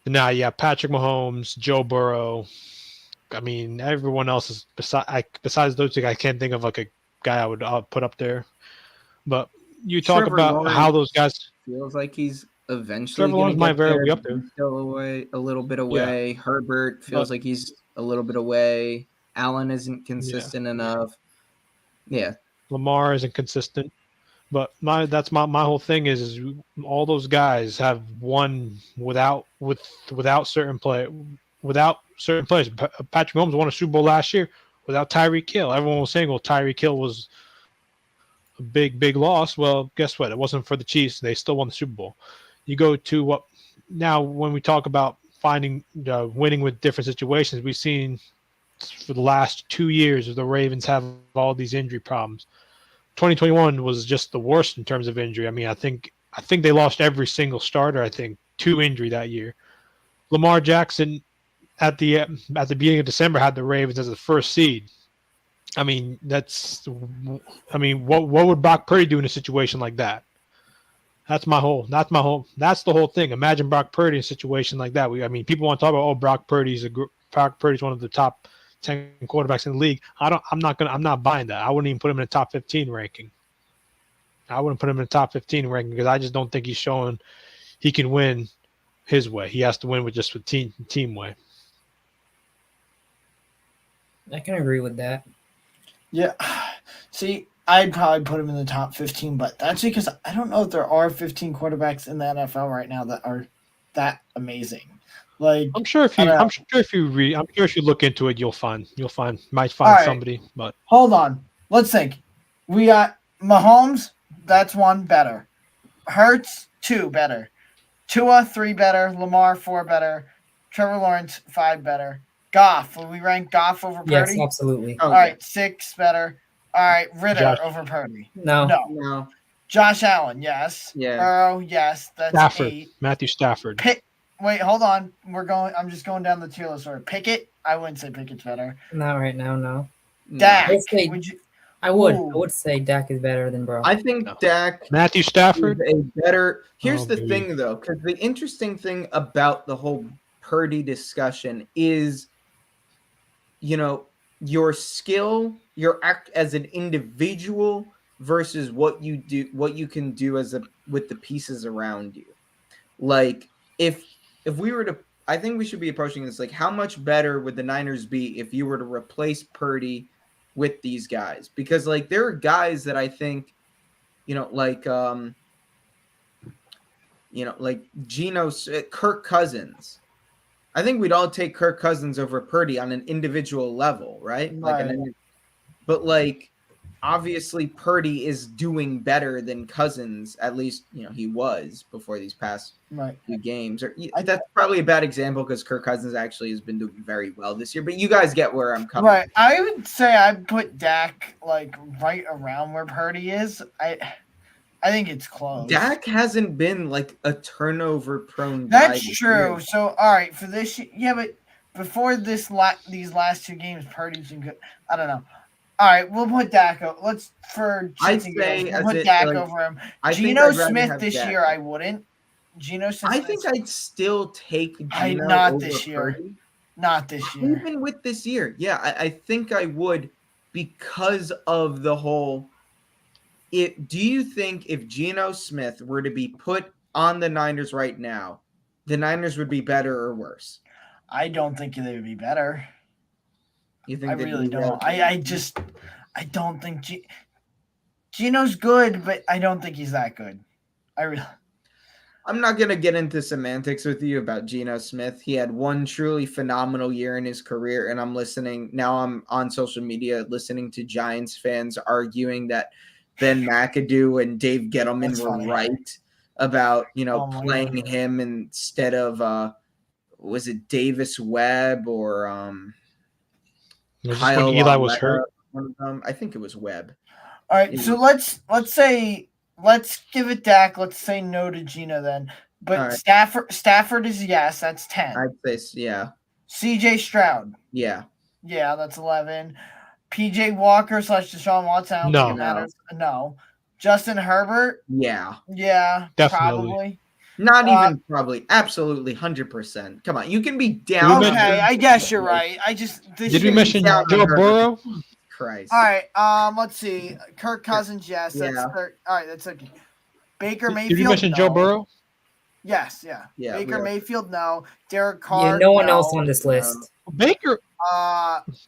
Now you have Patrick Mahomes, Joe Burrow. I mean, everyone else is besides those two. I can't think of like a guy I would put up there. But you talk
Trevor
about
Lawrence
how those guys
feels like he's eventually
Trevor Lawrence might very well be up there.
He's still a little bit away. Yeah. Herbert feels like he's a little bit away. Allen isn't consistent enough. Yeah,
Lamar isn't consistent. But that's my whole thing is all those guys have won without certain players. Patrick Mahomes won a Super Bowl last year without Tyreek Hill. Everyone was saying, well, Tyreek Hill was a big loss. Well, guess what? It wasn't for the Chiefs. They still won the Super Bowl. You go to now when we talk about winning with different situations, we've seen for the last 2 years the Ravens have all these injury problems. 2021 was just the worst in terms of injury. I mean, I think I think they lost every single starter. I think to injury that year. Lamar Jackson at the beginning of December had the Ravens as the first seed. I mean, what would Brock Purdy do in a situation like that? That's the whole thing. Imagine Brock Purdy in a situation like that. I mean, people want to talk about, oh, Brock Purdy's one of the top 10 quarterbacks in the league. I'm not buying that. I wouldn't even put him in a top 15 ranking. I wouldn't put him in a top 15 ranking because I just don't think he's showing he can win his way. He has to win with team way.
I can agree with that.
Yeah. See, I'd probably put him in the top 15, but that's because I don't know if there are 15 quarterbacks in the NFL right now that are that amazing.
I'm sure if you look into it, might find
All right.
somebody. But
Hold on. Let's think. We got Mahomes, that's 1 better. Hurts, 2 better. Tua, 3 better. Lamar, 4 better. Trevor Lawrence, 5 better. Goff, will we rank Goff over Purdy?
Yes, absolutely.
Oh,
All right, 6 better. All right, Ritter
Josh.
over Purdy.
No.
No.
Josh Allen, yes.
Yeah.
Burrow, yes. That's
Stafford,
8.
Matthew Stafford.
Wait, hold on. I'm just going down the tier list order. Pickett, I wouldn't say Pickett's better.
Not right now, no.
Dak,
I would
Ooh.
say Dak is better than Burrow.
I think Dak
Matthew
is
Stafford.
a better. Here's
Oh,
the
baby.
thing, though, because the interesting thing about the whole Purdy discussion is, your skill, your act as an individual versus what you can do with the pieces around you. Like if we were to, I think we should be approaching this like, how much better would the Niners be if you were to replace Purdy with these guys? Because like there are guys that I think, like Kirk Cousins. I think we'd all take Kirk Cousins over Purdy on an individual level, right? But like obviously Purdy is doing better than Cousins, at least he was before these past few games. That's probably a bad example because Kirk Cousins actually has been doing very well this year, but you guys get where I'm coming
from. I would say I'd put Dak like right around where Purdy is. I think it's close.
Dak hasn't been like a turnover prone
guy.
That's
true.
Year.
So all right, for this but before these last 2 games, Purdy's been good. I don't know. All right, we'll put Dak over. Let's for
I'd say
we'll put Dak over him.
Geno
Smith this year, I wouldn't. Geno Smith.
I think I'd still take Geno
not
over
this year.
Purdy.
Not this year.
Even with this year, yeah, I think I would because of the whole. Do you think if Geno Smith were to be put on the Niners right now, the Niners would be better or worse?
I don't think they would be better.
You think
I really don't. I don't think Geno's good, but I don't think he's that good.
I'm not going to get into semantics with you about Geno Smith. He had one truly phenomenal year in his career, and I'm on social media listening to Giants fans arguing that Ben McAdoo and Dave Gettleman were right about, playing him instead of, was it Davis Webb or
Kyle when Eli was hurt?
I think it was Webb.
All right, so let's give it Dak. Let's say no to Geno then. But right. Stafford is yes, that's 10.
I'd say yeah.
CJ Stroud.
Yeah.
Yeah, that's 11. PJ Walker / Deshaun Watson. I don't think it matters. No. Justin Herbert.
Yeah.
Yeah.
Definitely.
Probably.
Not even probably. Absolutely 100%. Come on. You can be down.
Okay, I guess you're right.
Did we mention Joe Burrow?
Christ.
All right. Let's see. Kirk Cousins, yes. That's all right, that's okay. Baker Mayfield.
Did you mention Joe Burrow?
Yes, yeah. Baker Mayfield, no. Derek Carr.
Yeah, no one else on this list.
Baker.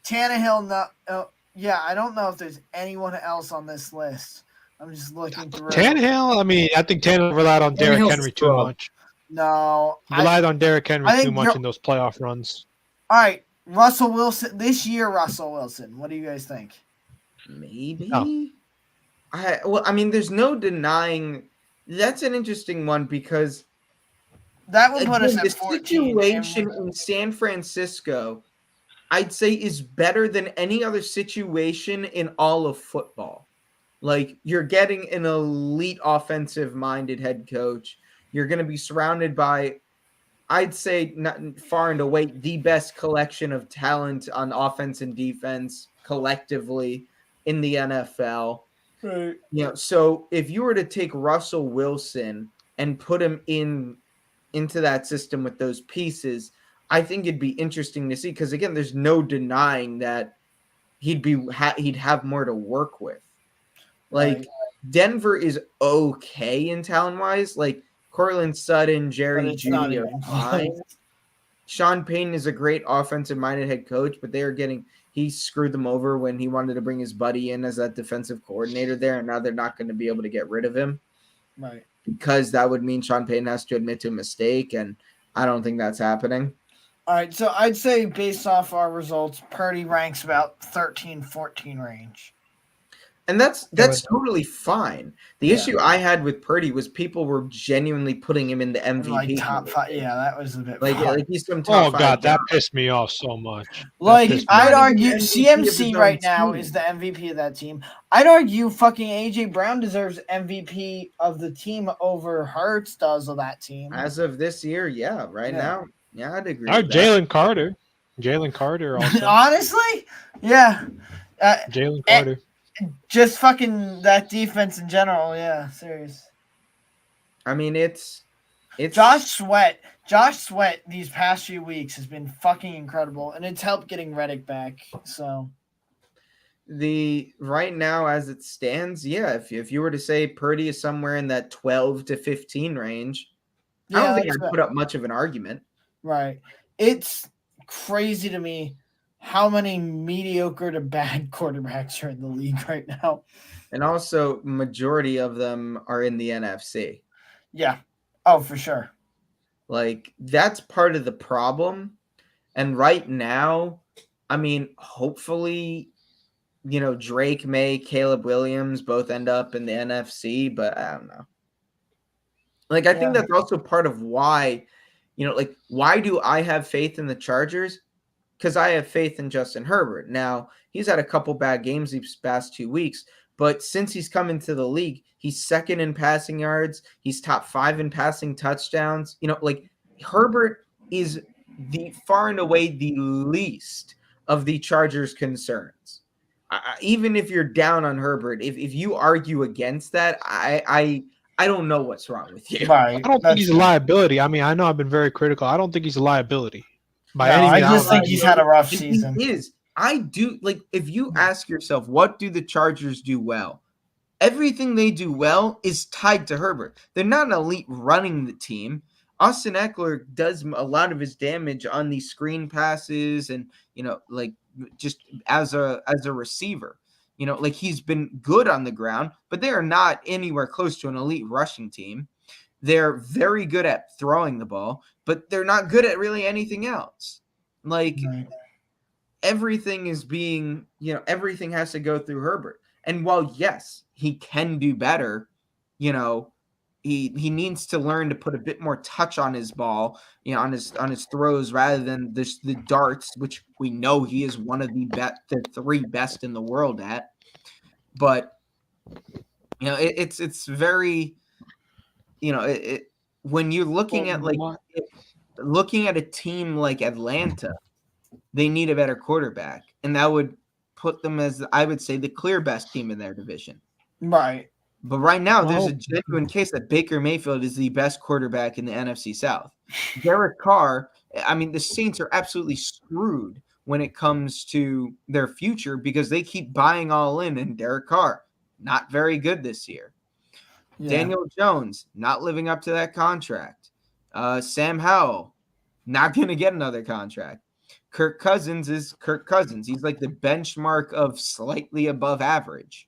Tannehill, no. Yeah, I don't know if there's anyone else on this list. I'm just looking through.
Tannehill, I think Tannehill relied on Derrick Henry too much.
No.
Relied on Derrick Henry too much in those playoff runs.
All right. Russell Wilson. This year, Russell Wilson. What do you guys think?
Maybe. There's no denying. That's an interesting one because
that would put us at
the
14.
Situation in San Francisco, I'd say, is better than any other situation in all of football. Like, you're getting an elite offensive-minded head coach. You're going to be surrounded by, I'd say, not far and away, the best collection of talent on offense and defense collectively in the NFL.
Right.
So if you were to take Russell Wilson and put him into that system with those pieces, I think it'd be interesting to see, because again, there's no denying that he'd have more to work with. Like,
Right.
Denver is okay in talent wise. Like, Cortland Sutton,
But
Jerry
it's not
Jeudy are
even
fine.
close.
Sean Payton is a great offensive minded head coach, but he screwed them over when he wanted to bring his buddy in as that defensive coordinator there, and now they're not going to be able to get rid of him
Right.
because that would mean Sean Payton has to admit to a mistake, and I don't think that's happening.
All right, so I'd say based off our results, Purdy ranks about 13, 14 range.
And that's
would-
totally fine. The issue I had with Purdy was people were genuinely putting him in the
And
MVP.
like top 5. Yeah, that was a bit
Like
fun.
he's some top
Oh
5
god, that
guy.
pissed me off so much. That
Like,
pissed me
I'd
off.
argue
Not even MVP of his
CMC
own
right now
team.
is the MVP of that team. I'd argue fucking AJ Brown deserves MVP of the team over Hurts does of that team.
As of this year, yeah, right
Yeah.
now, yeah, I'd agree.
Or
with that.
Jalen Carter also.
Honestly, yeah.
Jalen Carter.
Just fucking that defense in general, yeah, serious.
I mean, it's
Josh Sweat these past few weeks has been fucking incredible, and it's helped getting Reddick back. So
the right now as it stands, yeah. If you were to say Purdy is somewhere in that 12 to 15 range, I don't think
that's
I'd
right.
put up much of an argument.
Right. It's crazy to me how many mediocre to bad quarterbacks are in the league right now.
And also, majority of them are in the NFC.
Yeah. Oh, for sure.
Like, that's part of the problem. And right now, I mean, hopefully, Drake May, Caleb Williams both end up in the NFC, but I don't know. Like, I think that's also part of why, like, why do I have faith in the Chargers? Because I have faith in Justin Herbert. Now, he's had a couple bad games these past 2 weeks, but since he's come into the league, he's second in passing yards. He's top 5 in passing touchdowns. Like, Herbert is the far and away the least of the Chargers' concerns. Even if you're down on Herbert, if you argue against that, I don't know what's wrong with you.
Right.
I don't think he's a liability. I mean, I know I've been very critical. I don't think he's a liability. By any
I
means,
just
don't
think he's had a rough season.
He is. I do, like, if you ask yourself, what do the Chargers do well? Everything they do well is tied to Herbert. They're not an elite running the team. Austin Eckler does a lot of his damage on these screen passes and, like, just as a receiver. Like, he's been good on the ground, but they are not anywhere close to an elite rushing team. They're very good at throwing the ball, but they're not good at really anything else. Like, everything is being, everything has to go through Herbert. And while, yes, he can do better, he needs to learn to put a bit more touch on his ball, on his throws rather than the darts, which we know he is one of the 3 best in the world at. But, it's very, when you're looking at a team like Atlanta, they need a better quarterback, and that would put them as, I would say, the clear best team in their division.
Right.
But right now, there's a genuine case that Baker Mayfield is the best quarterback in the NFC South. Derek Carr, I mean, the Saints are absolutely screwed when it comes to their future because they keep buying all in, and Derek Carr, not very good this year.
Yeah.
Daniel Jones, not living up to that contract. Sam Howell, not going to get another contract. Kirk Cousins is Kirk Cousins. He's like the benchmark of slightly above average.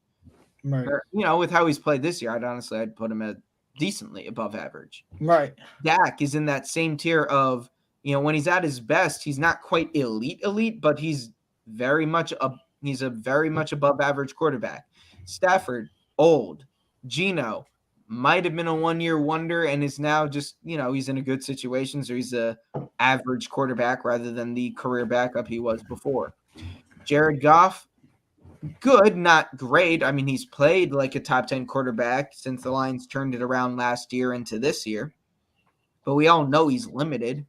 Right.
With how he's played this year, I'd put him at decently above average.
Right.
Dak is in that same tier of, when he's at his best, he's not quite elite, but he's very much he's a very much above average quarterback. Stafford, old. Geno might have been a 1-year wonder and is now just, he's in a good situation, so he's a average quarterback rather than the career backup he was before. Jared Goff, good, not great. I mean, he's played like a top 10 quarterback since the Lions turned it around last year into this year. But we all know he's limited.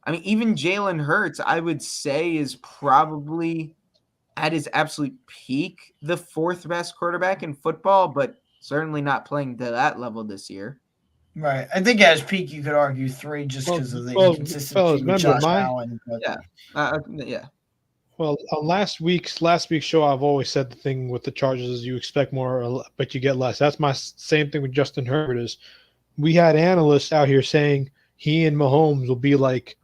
I mean, even Jalen Hurts, I would say, is probably at his absolute peak the fourth best quarterback in football, but certainly not playing to that level this year.
Right. I think at his peak, you could argue 3 just because of the
Well,
inconsistency
fellas,
with
remember
Josh Allen. But
Yeah. Yeah.
Well, on last week's show, I've always said the thing with the Chargers is you expect more, but you get less. That's my same thing with Justin Herbert. Is we had analysts out here saying he and Mahomes will be like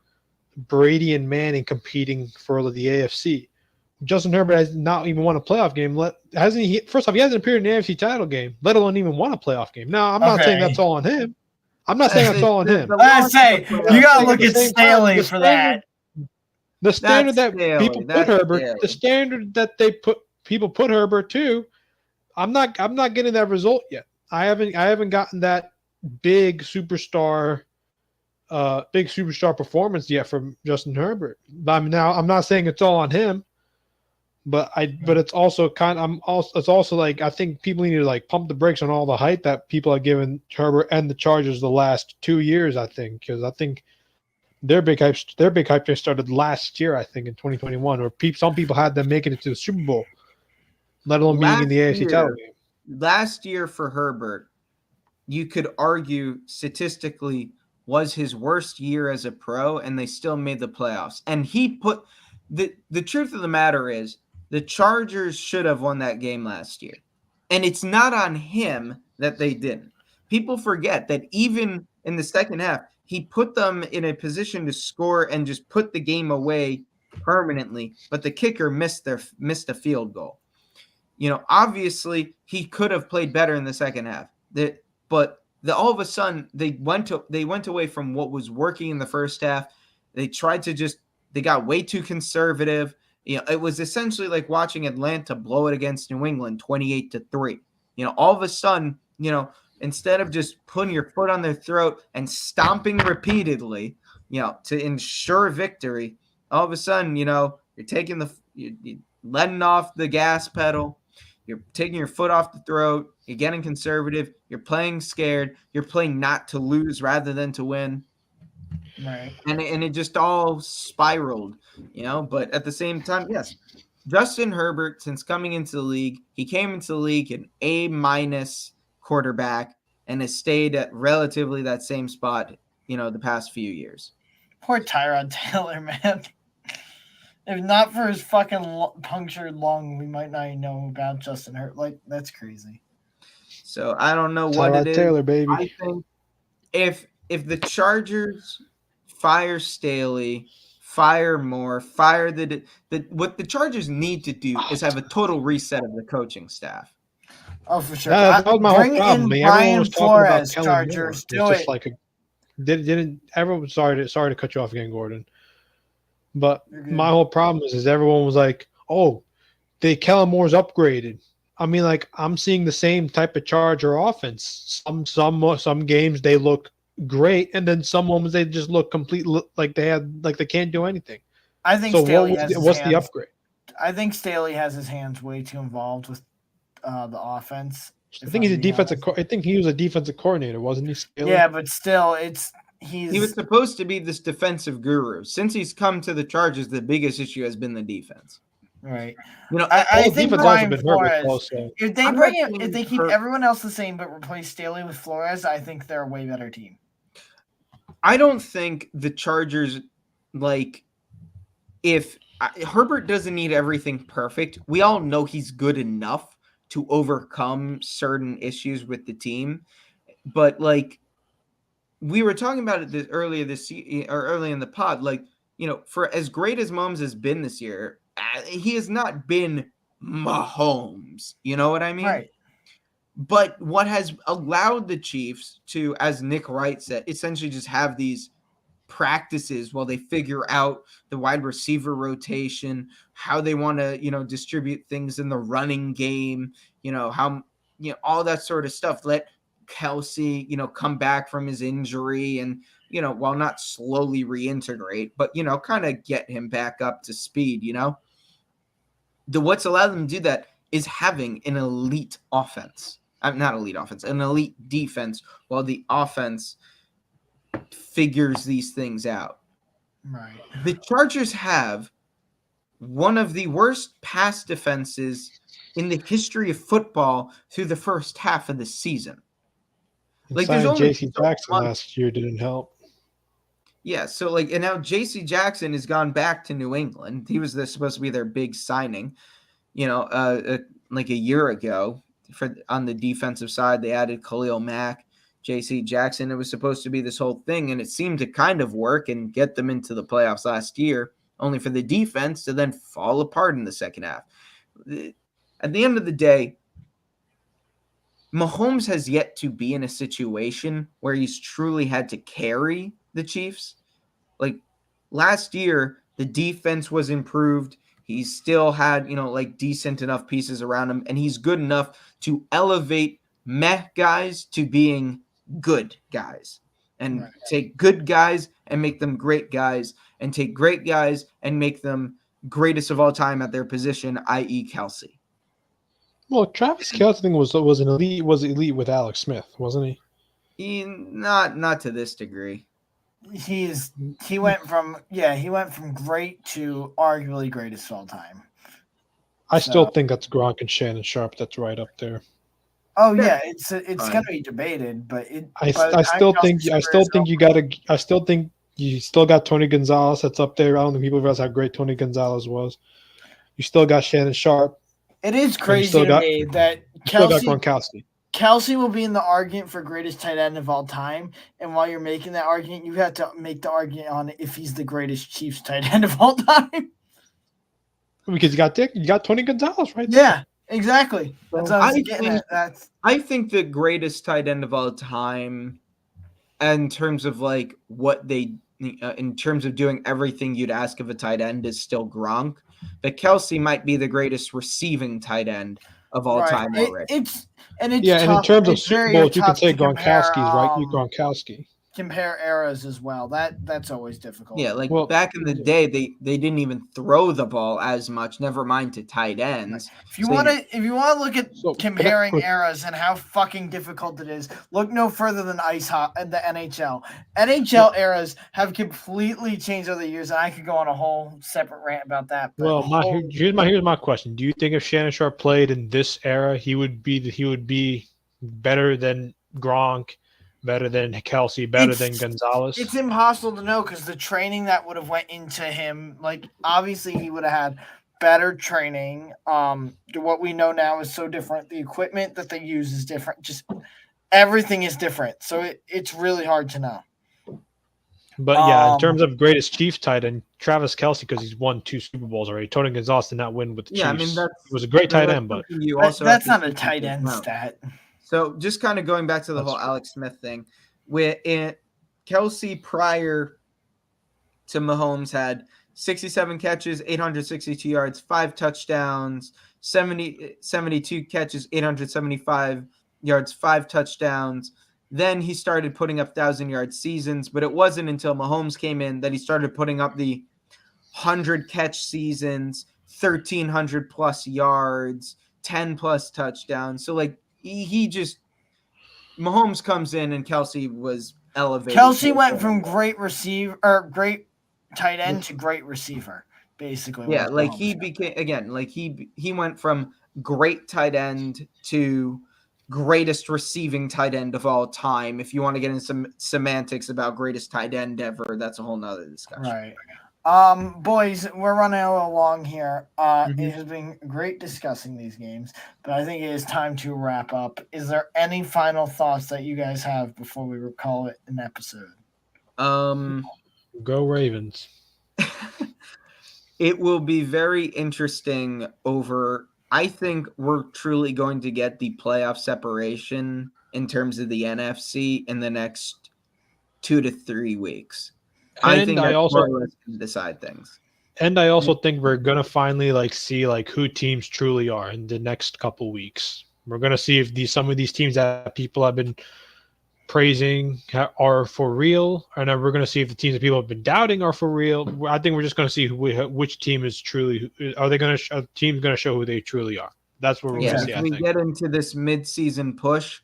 Brady and Manning competing for the AFC. Justin Herbert has not even won a playoff game. Hasn't he? First off, he hasn't appeared in the AFC title game, let alone even won a playoff game. Now, I'm not saying
Okay.
that's all on him. I'm not saying that's all on him.
I say you gotta look at
same time,
Staley for that.
The standard
That's
that
Staley.
people put
That's
Herbert,
Staley.
the standard that people put Herbert to, I'm not getting that result yet. I haven't gotten that big superstar performance yet from Justin Herbert. I mean, now I'm not saying it's all on him, but it's also it's also like I think people need to like pump the brakes on all the hype that people are giving Herbert and the Chargers the last 2 years. I think because I think their big hype just started last year. I think in 2021, or some people had them making it to the Super Bowl, let alone being in the AFC title game.
Last year for Herbert, you could argue statistically was his worst year as a pro, and they still made the playoffs. And he put the truth of the matter is the Chargers should have won that game last year. And it's not on him that they didn't. People forget that even in the second half, he put them in a position to score and just put the game away permanently, but the kicker missed a field goal. Obviously he could have played better in the second half. But all of a sudden they went away from what was working in the first half. They got way too conservative. It was essentially like watching Atlanta blow it against New England 28-3. All of a sudden, instead of just putting your foot on their throat and stomping repeatedly, to ensure victory, all of a sudden, you're taking you're letting off the gas pedal. You're taking your foot off the throat. You're getting conservative. You're playing scared. You're playing not to lose rather than to win.
Right.
And it just all spiraled, But at the same time, yes, Justin Herbert, since coming into the league, he came into the league an A- quarterback and has stayed at relatively that same spot, the past few years.
Poor Tyrod Taylor, man. If not for his fucking punctured lung, we might not even know about Justin Herbert. Like, that's crazy.
So I don't know what
Tyrod
it is.
Taylor, baby.
I think if the Chargers fire Staley, fire Moore, fire what the Chargers need to do is have a total reset of the coaching staff.
Oh, for sure.
That was my whole problem.
In
Everyone
Brian
was talking about
Flores,
Kellen Moore.
Chargers.
It's just like didn't everyone? Sorry to cut you off again, Gordon. But my whole problem is everyone was like, "Oh, Kellen Moore's upgraded." I mean, like I'm seeing the same type of Charger offense. Some games they look great, and then some moments they just look like they can't do anything.
I think
so.
Staley
What's the upgrade?
I think Staley has his hands way too involved with the offense.
I think he's a defensive. I think he was a defensive coordinator, wasn't he? Staley?
Yeah, but still,
he was supposed to be this defensive guru. Since he's come to the Chargers, the biggest issue has been the defense.
Right.
I
think Brian Flores. If they keep everyone else the same but replace Staley with Flores, I think they're a way better team.
I don't think the Chargers if Herbert doesn't need everything perfect. We all know he's good enough to overcome certain issues with the team, but we were talking about it earlier this year or early in the pod. For as great as Mahomes has been this year, he has not been Mahomes. You know what I mean?
Right.
But what has allowed the Chiefs to, as Nick Wright said, essentially just have these practices while they figure out the wide receiver rotation, how they want to, distribute things in the running game, how, all that sort of stuff. Let Kelsey, come back from his injury and, while not slowly reintegrate, but, kind of get him back up to speed, what's allowed them to do that is having an elite offense. Not elite offense, an elite defense, while the offense figures these things out.
Right.
The Chargers have one of the worst pass defenses in the history of football through the first half of the season.
And
Like, there's
signing
only
J.C.
so
Jackson
much-
last year didn't help.
Yeah, so like, and now J.C. Jackson has gone back to New England. He was supposed to be their big signing, like a year ago. On the defensive side, they added Khalil Mack, J.C. Jackson. It was supposed to be this whole thing, and it seemed to kind of work and get them into the playoffs last year, only for the defense to then fall apart in the second half. At the end of the day, Mahomes has yet to be in a situation where he's truly had to carry the Chiefs. Like last year, the defense was improved. He still had, like decent enough pieces around him, and he's good enough to elevate meh guys to being good guys and
Right.
take good guys and make them great guys and take great guys and make them greatest of all time at their position, i.e. Kelsey.
Well, Travis Kelce thing was elite with Alex Smith, wasn't he?
Not to this degree.
He went from great to arguably greatest of all time.
I still think that's Gronk and Shannon Sharp. That's right up there.
Oh yeah, it's
Fine.
going to be debated, but
I still think you still got Tony Gonzalez that's up there. I don't think people realize how great Tony Gonzalez was. You still got Shannon Sharp.
It is
and
crazy to me that
still got
Kelsey
Gronkowski.
will be in the argument for greatest tight end of all time, and while you're making that argument, you have to make the argument on if he's the greatest Chiefs tight end of all time.
Because you got Tony Gonzalez right there.
Yeah, exactly. That's what I was getting at.
I think the greatest tight end of all time, in terms of like what they, in terms of doing everything you'd ask of a tight end, is still Gronk. But Kelsey might be the greatest receiving tight end of all time already.
It's
and in
tough.
terms of
It's
Super
very
Bowls, you can
tough
say
to
Gronkowski's right. You Gronkowski.
compare eras as well. That's always difficult.
Yeah, like back in the day, they didn't even throw the ball as much. Never mind to tight ends.
If you want to look at comparing eras and how fucking difficult it is, look no further than ice hockey and the NHL. NHL eras have completely changed over the years, and I could go on a whole separate rant about that. But
here's my question: do you think if Shannon Sharp played in this era, he would be better than Gronk? Better than Kelsey, better than Gonzalez?
It's impossible to know because the training that would have went into him, like obviously he would have had better training. What we know now is so different. The equipment that they use is different. Just everything is different. So it's really hard to know.
But yeah, in terms of greatest Chiefs tight end, Travis Kelce, because he's won 2 Super Bowls already. Tony Gonzalez did not win with the Chiefs.
I mean,
he was a great tight end, but
that's not a tight end stat.
So just kind of going back to the whole Alex Smith thing, where Kelsey prior to Mahomes had 67 catches, 862 yards, 5 touchdowns, 72 catches, 875 yards, 5 touchdowns. Then he started putting up 1,000-yard seasons, but it wasn't until Mahomes came in that he started putting up the 100-catch seasons, 1,300-plus yards, 10-plus touchdowns. So, like, he just – Mahomes comes in and Kelsey was elevated.
Kelsey went from great tight end to great receiver, basically.
Yeah, like he became – again, like he went from great tight end to greatest receiving tight end of all time. If you want to get into some semantics about greatest tight end ever, that's a whole nother discussion.
Right. Boys, we're running a little long here. It has been great discussing these games, but I think it is time to wrap up. Is there any final thoughts that you guys have before we call it an episode?
Go Ravens.
It will be very interesting I think we're truly going to get the playoff separation in terms of the NFC in the next 2 to 3 weeks. I think that more or less can decide things.
And I also think we're gonna finally see who teams truly are in the next couple weeks. We're gonna see if some of these teams that people have been praising are for real, and then we're going to see if the teams that people have been doubting are for real. I think we're just going to see which team is truly. Are they going to? Teams going to show who they truly are? That's what we're
Yeah,
going to see.
if
I
we
think.
get into this mid-season push,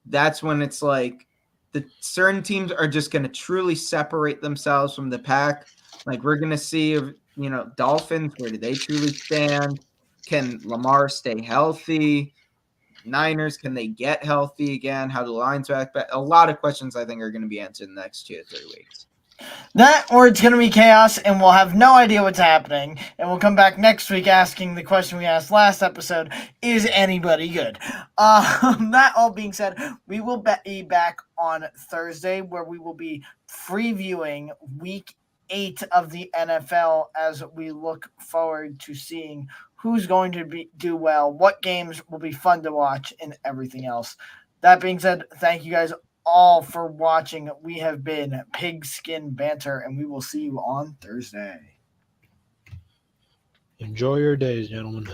that's when it's like the certain teams are just going to truly separate themselves from the pack. Like we're going to see, Dolphins, where do they truly stand? Can Lamar stay healthy? Niners, can they get healthy again? How do the lines back? But a lot of questions I think are going to be answered in the next 2 to 3 weeks.
That or it's going to be chaos and we'll have no idea what's happening. And we'll come back next week asking the question we asked last episode, is anybody good? That all being said, we will be back on Thursday where we will be previewing week 8 of the NFL as we look forward to seeing who's going to do well, what games will be fun to watch, and everything else. That being said, thank you guys all for watching. We have been Pigskin Banter, and we will see you on Thursday.
Enjoy your days, gentlemen.